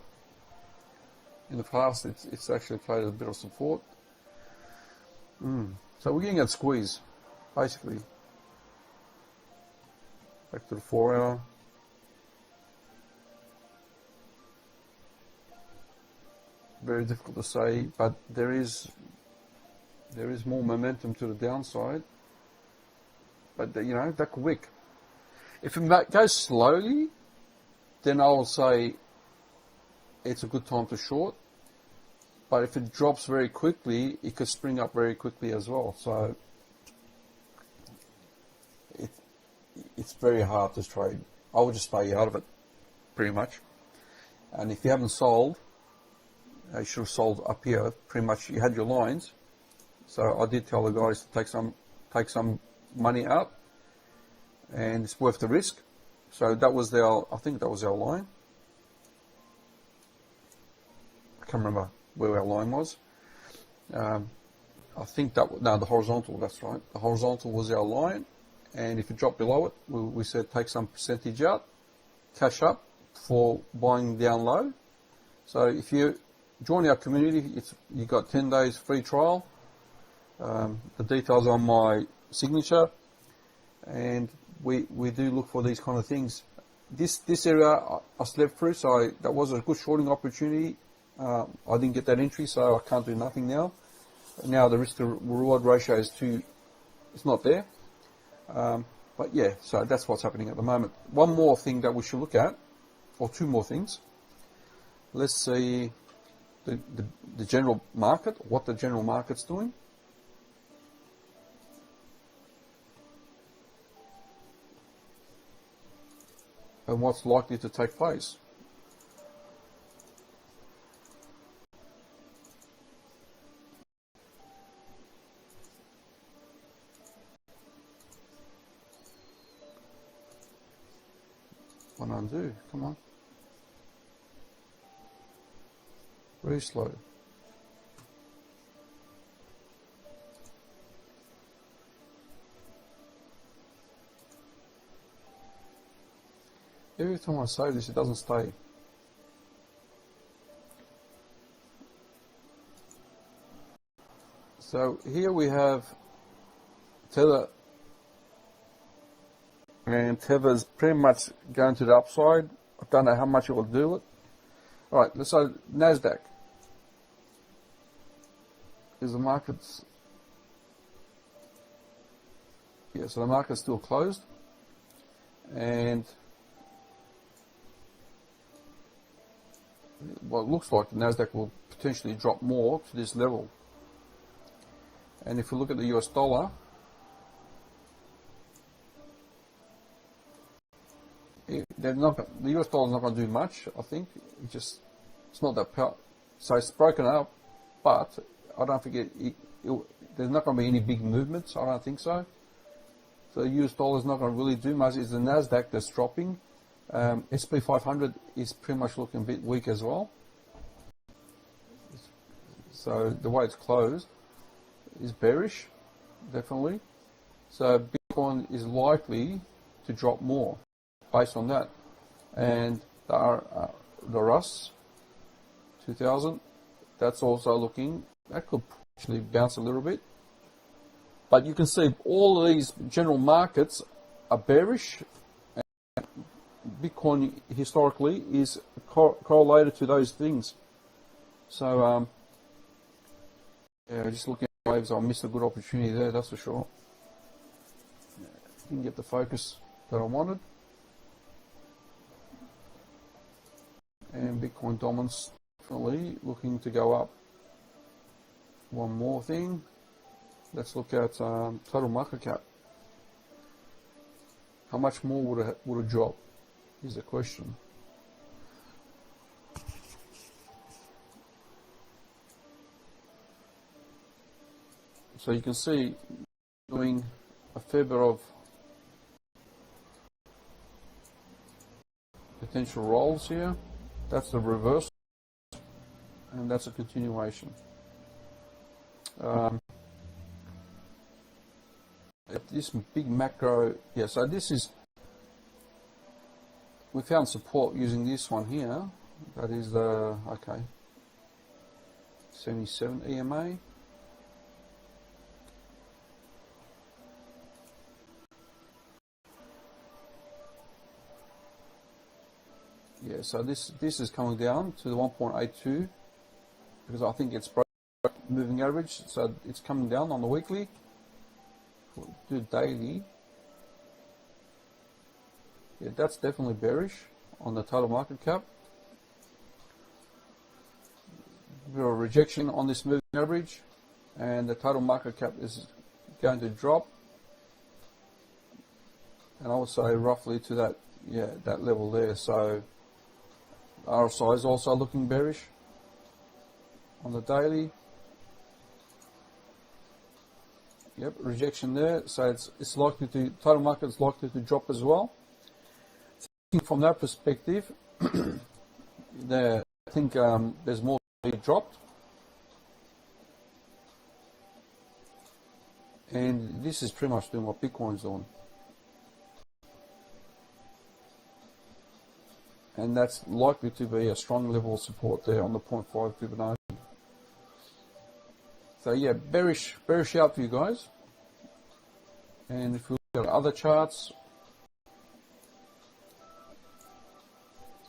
In the past, it's actually played a bit of support. So we're getting a squeeze, basically. Back to the 4 hour. Very difficult to say, but there is more momentum to the downside. But you know, that could wick. If it goes slowly, then I will say it's a good time to short. But if it drops very quickly, it could spring up very quickly as well. So it's very hard to trade. I would just stay out of it, pretty much. And if you haven't sold, you should have sold up here. Pretty much, you had your lines. So I did tell the guys to take some money out, and it's worth the risk. So that was I think that was our line. I can't remember where our line was. I think the horizontal, that's right. The horizontal was our line, and if it dropped below it, we said take some percentage out, cash up for buying down low. So if you join our community, you got 10 days free trial. The details on my signature, and we do look for these kind of things. This area I slept through, so that was a good shorting opportunity. I didn't get that entry, so I can't do nothing now. Now the risk to reward ratio is it's not there. But yeah, so that's what's happening at the moment. One more thing that we should look at, or two more things. Let's see the general market, what the general market's doing. And what's likely to take place. One undo, come on. Very slow. Every time I say this, it doesn't stay. So here we have Tether, and Tether's pretty much going to the upside. I don't know how much it will do it. All right, let's say Nasdaq. Is the market's... Yeah, so the market's still closed. And well, it looks like the Nasdaq will potentially drop more to this level. And if we look at the US dollar, the US dollar is not going to do much. I think it's not that powerful. So it's broken up, but I don't think there's not going to be any big movements. I don't think so. So the US dollar is not going to really do much. It's the Nasdaq that's dropping. SP 500 is pretty much looking a bit weak as well. So the way it's closed is bearish, definitely. So Bitcoin is likely to drop more based on that. And the Rus 2000, that's also looking, that could actually bounce a little bit. But you can see all of these general markets are bearish. And Bitcoin historically is correlated to those things. So, yeah, just looking at waves, I missed a good opportunity there, that's for sure. Didn't get the focus that I wanted. And Bitcoin Dominance definitely looking to go up. One more thing. Let's look at total market cap. How much more would it drop? Is the question. So you can see doing a fair bit of potential rolls here. That's the reverse, and that's a continuation. This big macro, yeah, so this is, we found support using this one here. That is the, okay, 77 EMA. Yeah, so this is coming down to the 1.82 because I think it's moving average, so it's coming down on the weekly. We'll do daily. Yeah, that's definitely bearish on the total market cap. Bit of rejection on this moving average, and the total market cap is going to drop. And I would say roughly to that, yeah, that level there. So RSI is also looking bearish on the daily. Yep, rejection there. So it's likely to, total market is likely to drop as well. So from that perspective, I think there's more to be dropped. And this is pretty much doing what Bitcoin's doing. And that's likely to be a strong level of support there on the 0.5 Fibonacci. So yeah, bearish out for you guys. And if we look at other charts,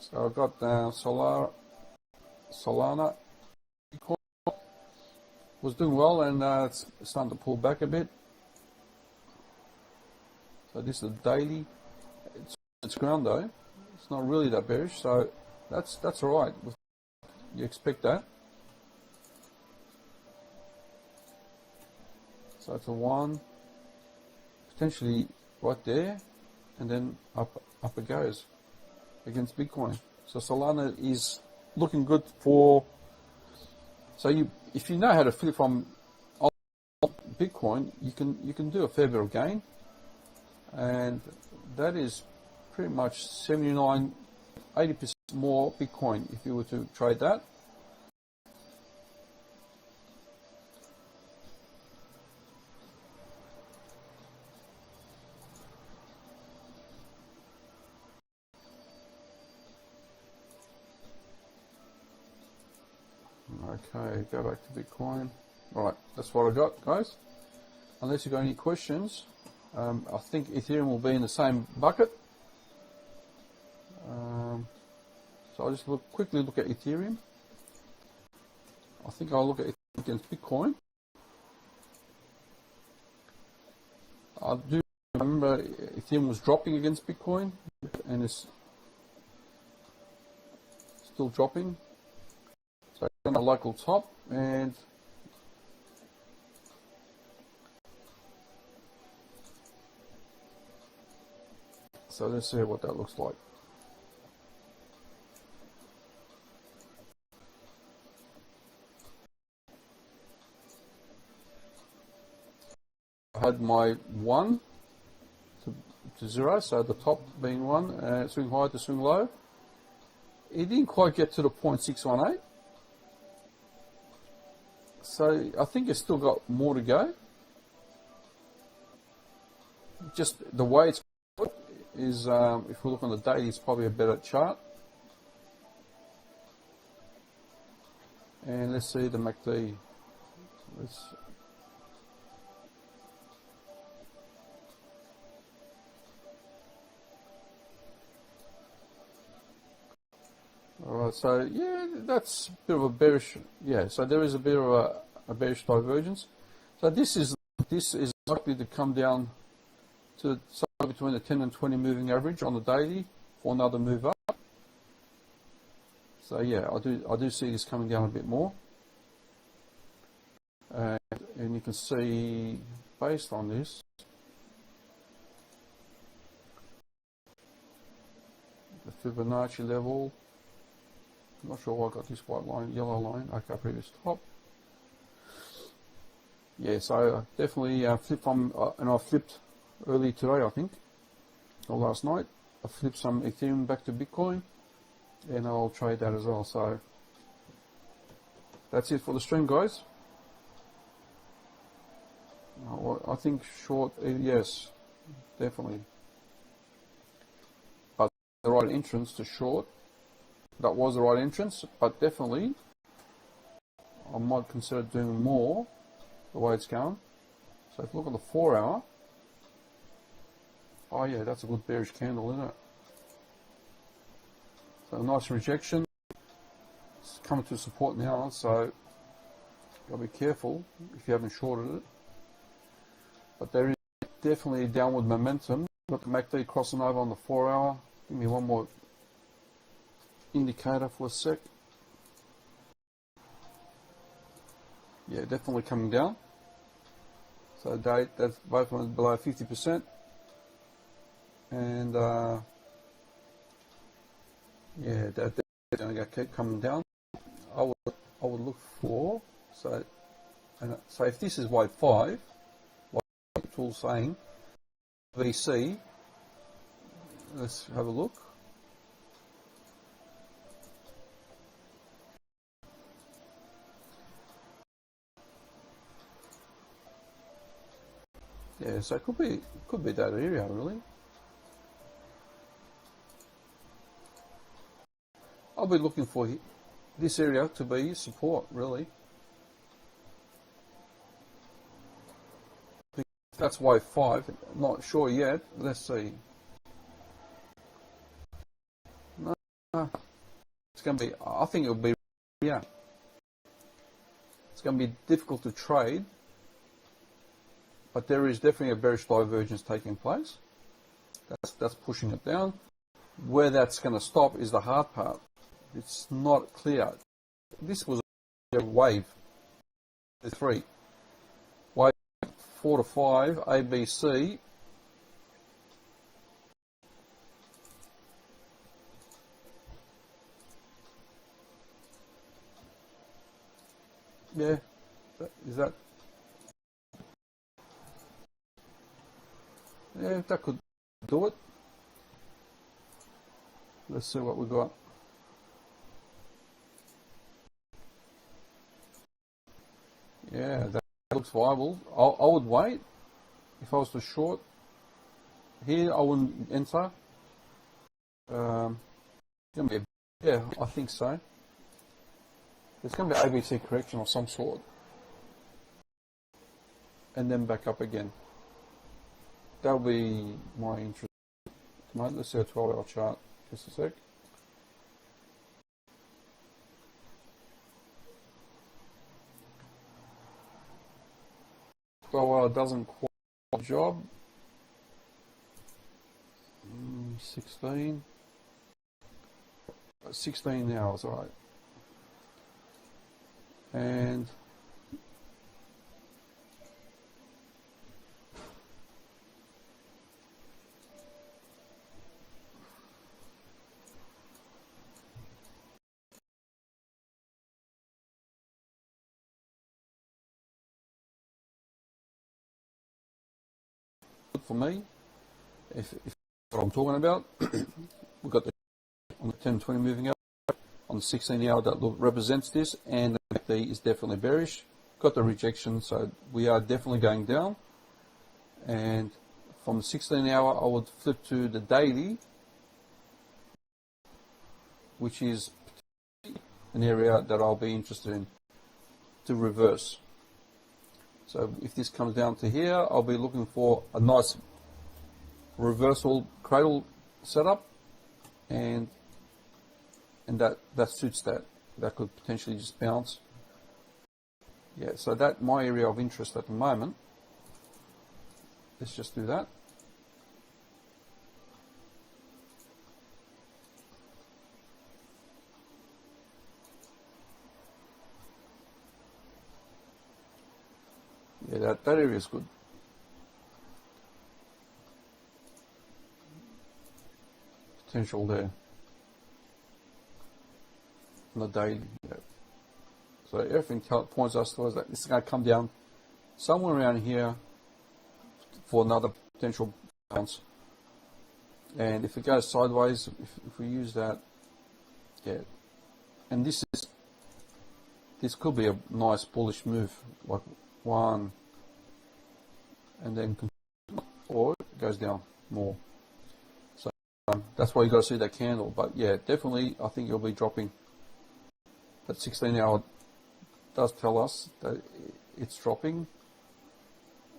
so I've got Solana was doing well, and it's starting to pull back a bit. So this is the daily. It's ground though. It's not really that bearish, so that's all right. You expect that. So it's a 1, potentially right there, and then up it goes against Bitcoin. So Solana is looking good for. So if you know how to flip from Bitcoin, you can do a fair bit of gain, and that is pretty much 79, 80% more Bitcoin if you were to trade that. Okay, go back to Bitcoin. Alright, that's what I got, guys. Unless you've got any questions, I think Ethereum will be in the same bucket. So I'll just quickly look at Ethereum. I think I'll look at it against Bitcoin. I do remember Ethereum was dropping against Bitcoin, and it's still dropping. So on the local top, and so let's see what that looks like. I had my 1 to 0, so the top being 1, swing high to swing low. It didn't quite get to the 0.618. So I think it's still got more to go. Just the way it's put is, if we look on the daily, it's probably a better chart. And let's see the MACD. Alright, so yeah, that's a bit of a bearish, yeah, so there is a bit of a bearish divergence. So this is likely to come down to somewhere between the 10 and 20 moving average on the daily for another move up. So yeah, I do see this coming down a bit more. And you can see, based on this, the Fibonacci level. I'm not sure why I got this white line, yellow line. Okay, previous top. Yeah, so definitely flip from, and I flipped early today, I think, or last night. I flipped some Ethereum back to Bitcoin, and I'll trade that as well. So that's it for the stream, guys. I think short, yes, definitely. But the right entrance to short. That was the right entrance, but definitely I might consider doing more the way it's going. So if you look at the 4 hour, oh yeah, that's a good bearish candle, isn't it? So a nice rejection. It's coming to support now, so gotta be careful if you haven't shorted it. But there is definitely downward momentum. Got the MACD crossing over on the 4 hour. Give me one more indicator for a sec. Yeah, definitely coming down. So date, that's both ones below 50%. And yeah, that's going to keep coming down. I would look for, so if this is wave 5, like the tool's saying, VC, let's have a look. Yeah, so it could be that area really. I'll be looking for this area to be support really. That's wave 5. Not sure yet. Let's see. No, it's going to be. I think it'll be. Yeah. It's going to be difficult to trade, but there is definitely a bearish divergence taking place. That's pushing it down. Where that's going to stop is the hard part. It's not clear. This was a wave 3. Wave 4 to 5, ABC. Yeah, is that? Yeah, that could do it. Let's see what we got. Yeah, that looks viable. I would wait. If I was to short here, I wouldn't enter. Yeah, I think so. There's going to be ABC correction of some sort. And then back up again. That'll be my interest. Let's see a 12-hour chart. Just a sec. Well, it doesn't quite do the job. 16 hours, all right. And for me, if what I'm talking about, we've got the on the 10 20 moving up, on the 16 hour that represents this, and the MACD is definitely bearish. Got the rejection, so we are definitely going down. And from the 16 hour, I would flip to the daily, which is an area that I'll be interested in to reverse. So if this comes down to here, I'll be looking for a nice reversal cradle setup, and that suits that. That could potentially just bounce. Yeah, so that's my area of interest at the moment. Let's just do that. Yeah, that area is good. Potential there. On the daily. Yeah. So everything points us towards that. This is going to come down somewhere around here for another potential bounce. And if it goes sideways, if we use that, yeah. And this could be a nice bullish move, like one, and then or it goes down more. So that's why you got to see that candle. But yeah, definitely, I think you'll be dropping. That 16 hour does tell us that it's dropping,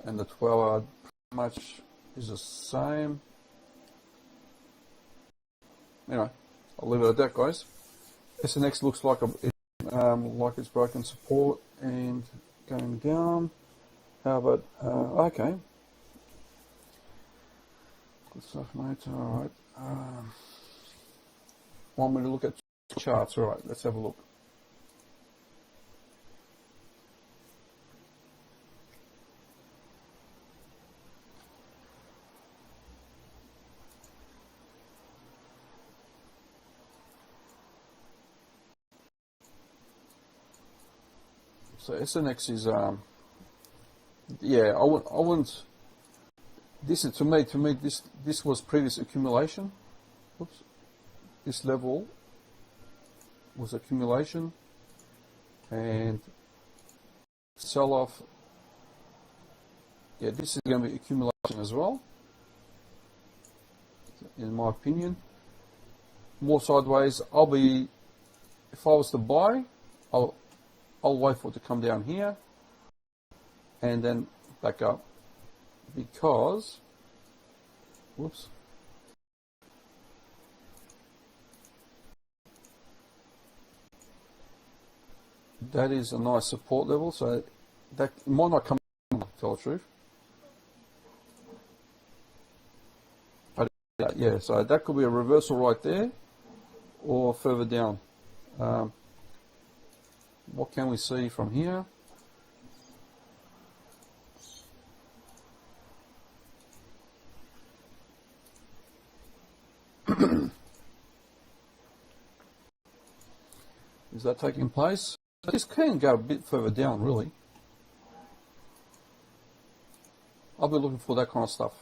and the 12 hour pretty much is the same. Anyway, I'll leave it at that, guys. SNX looks like like it's broken support and going down. How about okay? Good stuff, mate. All right. Want me to look at charts? All right. Let's have a look. So SNX is yeah. I wouldn't. This is to me. This was previous accumulation. Oops. This level was accumulation, and sell off. Yeah, this is going to be accumulation as well, in my opinion. More sideways. If I was to buy, I'll wait for it to come down here, and then back up, because, whoops. That is a nice support level, so that might not come down, to tell the truth. But yeah, so that could be a reversal right there, or further down. What can we see from here? Is that taking place? This can go a bit further down, really. I'll be looking for that kind of stuff.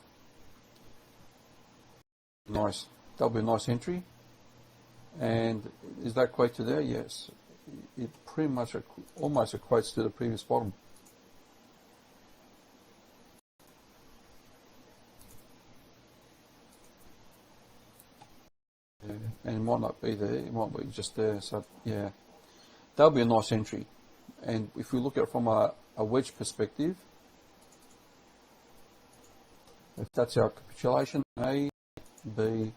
Nice. That'll be a nice entry. And is that equate to there? Yes. It pretty much almost equates to the previous bottom. Yeah. And it might not be there. It might be just there. So yeah. That'll be a nice entry. And if we look at it from a wedge perspective, if that's our capitulation, A, B,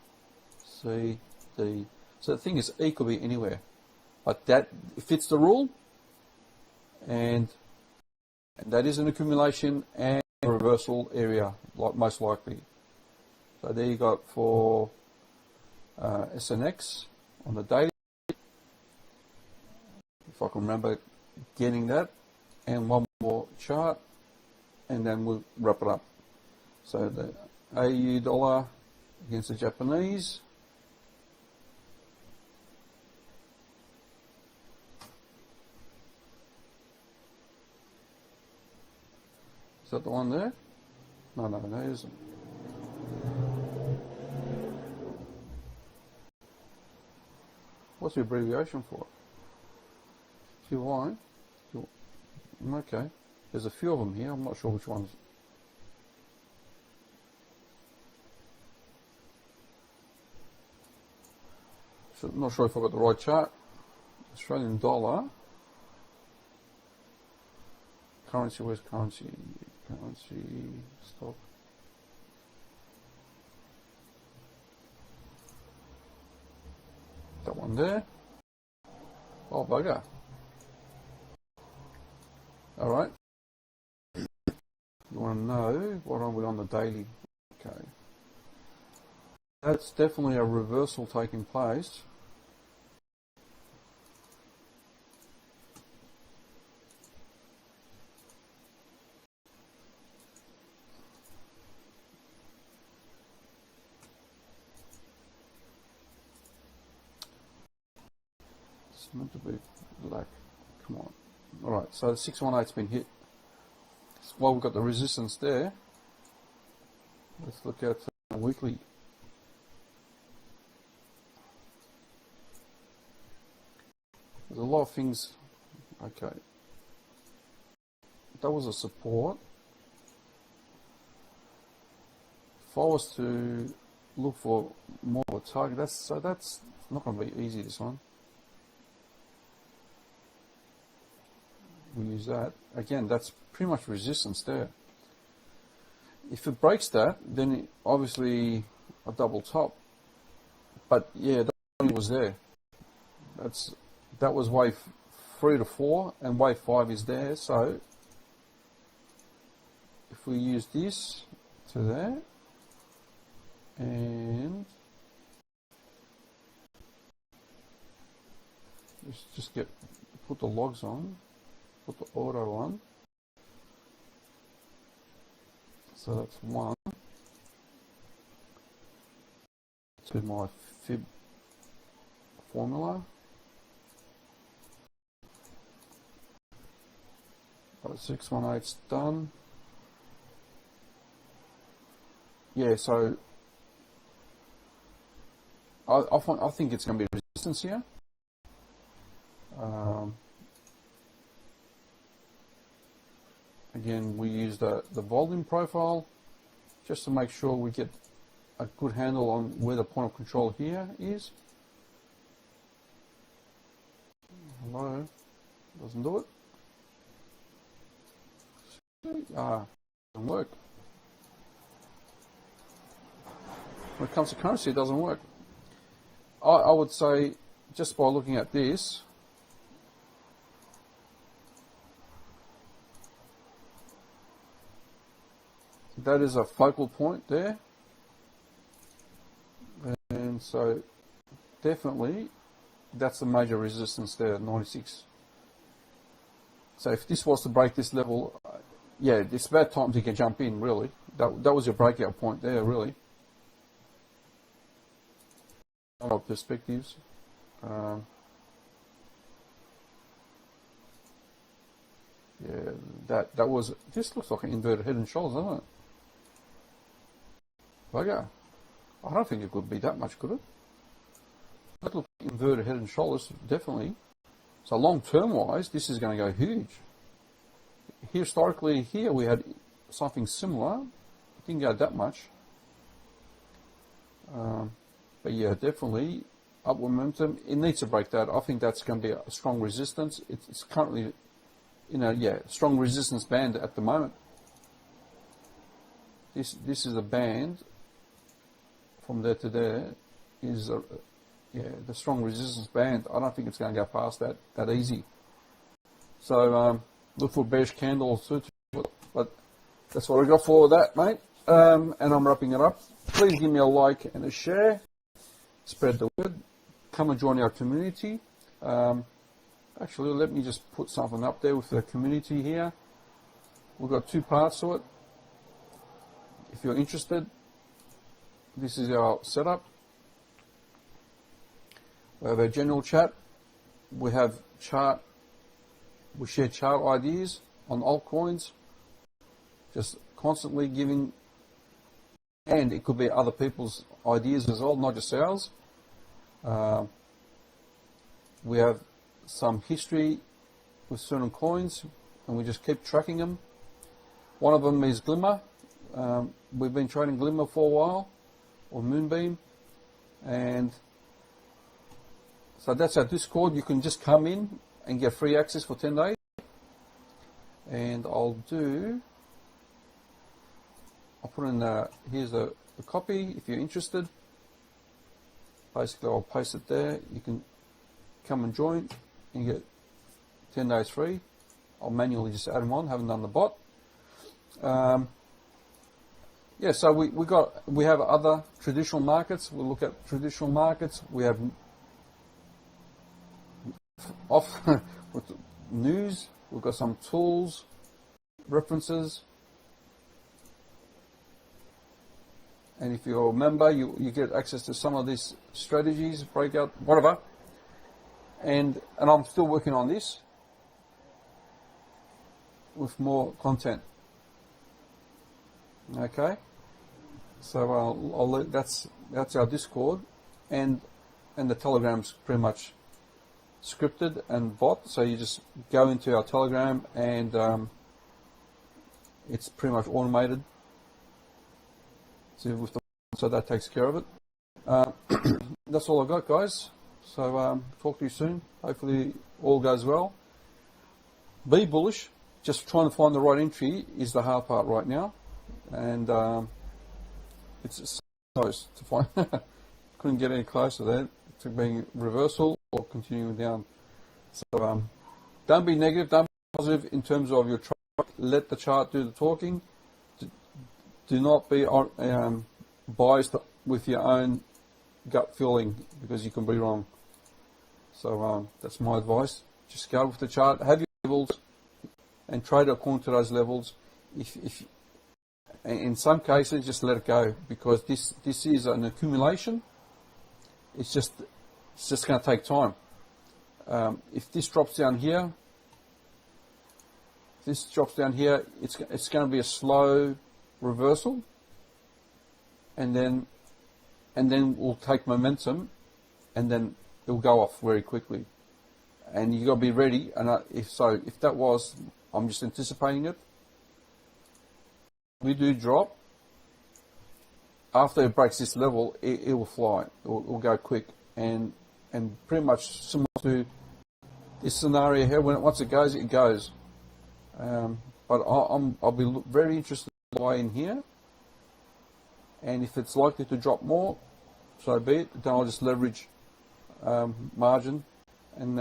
C, D. So the thing is, E could be anywhere. But that fits the rule, and that is an accumulation and a reversal area, most likely. So there you got for SNX on the daily. If I can remember getting that, and one more chart, and then we'll wrap it up. So the AU dollar against the Japanese. Is that the one there? No, it isn't. What's the abbreviation for it? QI. Okay. There's a few of them here. I'm not sure which ones. Not sure if I got the right chart. Australian dollar. Currency, where's currency? Currency, stock. That one there. Oh, bugger. Alright. You want to know what are we on the daily? Okay. That's definitely a reversal taking place. It's meant to be black. Come on. Alright, so the 618's been hit. While we've got the resistance there, let's look at weekly. There's a lot of things. Okay. That was a support. If I was to look for more of a target, that's not going to be easy, this one. We use that. Again, that's pretty much resistance there. If it breaks that, then obviously a double top. But yeah, was there. That was wave 3 to 4, and wave 5 is there. So if we use this to there, and let's just put the logs on, put the auto on. So that's 1 to my fib formula. 618's done. Yeah, so I think it's going to be resistance here. Again, we use the volume profile just to make sure we get a good handle on where the point of control here is. Hello, doesn't do it. Doesn't work. When it comes to currency, it doesn't work. I would say, just by looking at this, that is a focal point there. And so, definitely, that's the major resistance there, 96. So if this was to break this level, yeah, it's about time to jump in, really. That was your breakout point there, really. A lot of perspectives. Yeah, that was, this looks like an inverted head and shoulders, doesn't it? Bugger. I don't think it could be that much, could it? That looks like inverted head and shoulders, definitely. So long-term wise, this is going to go huge. Historically, here we had something similar. It didn't go that much. But yeah, definitely upward momentum. It needs to break that. I think that's going to be a strong resistance. It's currently, strong resistance band at the moment. This is a band from there to there is the strong resistance band. I don't think it's going to go past that easy. So look for bearish candles too, but that's what I got for that, mate. And I'm wrapping it up. Please give me a like and a share. Spread the word. Come and join our community. Actually, let me just put something up there with the community here. We've got 2 parts to it. If you're interested, this is our setup. We have a general chat. We have we share chart ideas on altcoins. Just constantly giving, and it could be other people's ideas as well, not just ours. We have some history with certain coins, and we just keep tracking them. One of them is Glimmer. We've been trading Glimmer for a while, or Moonbeam, and so that's our Discord. You can just come in and get free access for 10 days. And I'll put in, here's the copy if you're interested. Basically, I'll paste it there. You can come and join and get 10 days free. I'll manually just add them on, haven't done the bot. Yeah, so we have other traditional markets. We'll look at traditional markets. We have with news. We've got some tools, references, and if you're a member, you get access to some of these strategies, breakout, whatever. And I'm still working on this with more content. Okay, so that's our Discord, and the Telegram's pretty much scripted and bot. So you just go into our Telegram, and it's pretty much automated. So that takes care of it. That's all I got, guys. So talk to you soon. Hopefully all goes well. Be bullish. Just trying to find the right entry is the hard part right now, and it's so close to find. Couldn't get any closer there. to being reversal or continuing down. So don't be negative, don't be positive in terms of your trade. Let the chart do the talking. Do not be biased with your own gut feeling, because you can be wrong. So that's my advice. Just go with the chart, have your levels, and trade according to those levels. If in some cases, just let it go, because this is an accumulation. It's just going to take time. If this drops down here, it's going to be a slow reversal, and then we'll take momentum, and then it'll go off very quickly. And you got to be ready. And if that was, I'm just anticipating it. We do drop. After it breaks this level, it will fly. It will go quick, and pretty much similar to this scenario here. Once it goes, it goes. But I'll be very interested in buy in here, and if it's likely to drop more, so be it. Then I'll just leverage margin and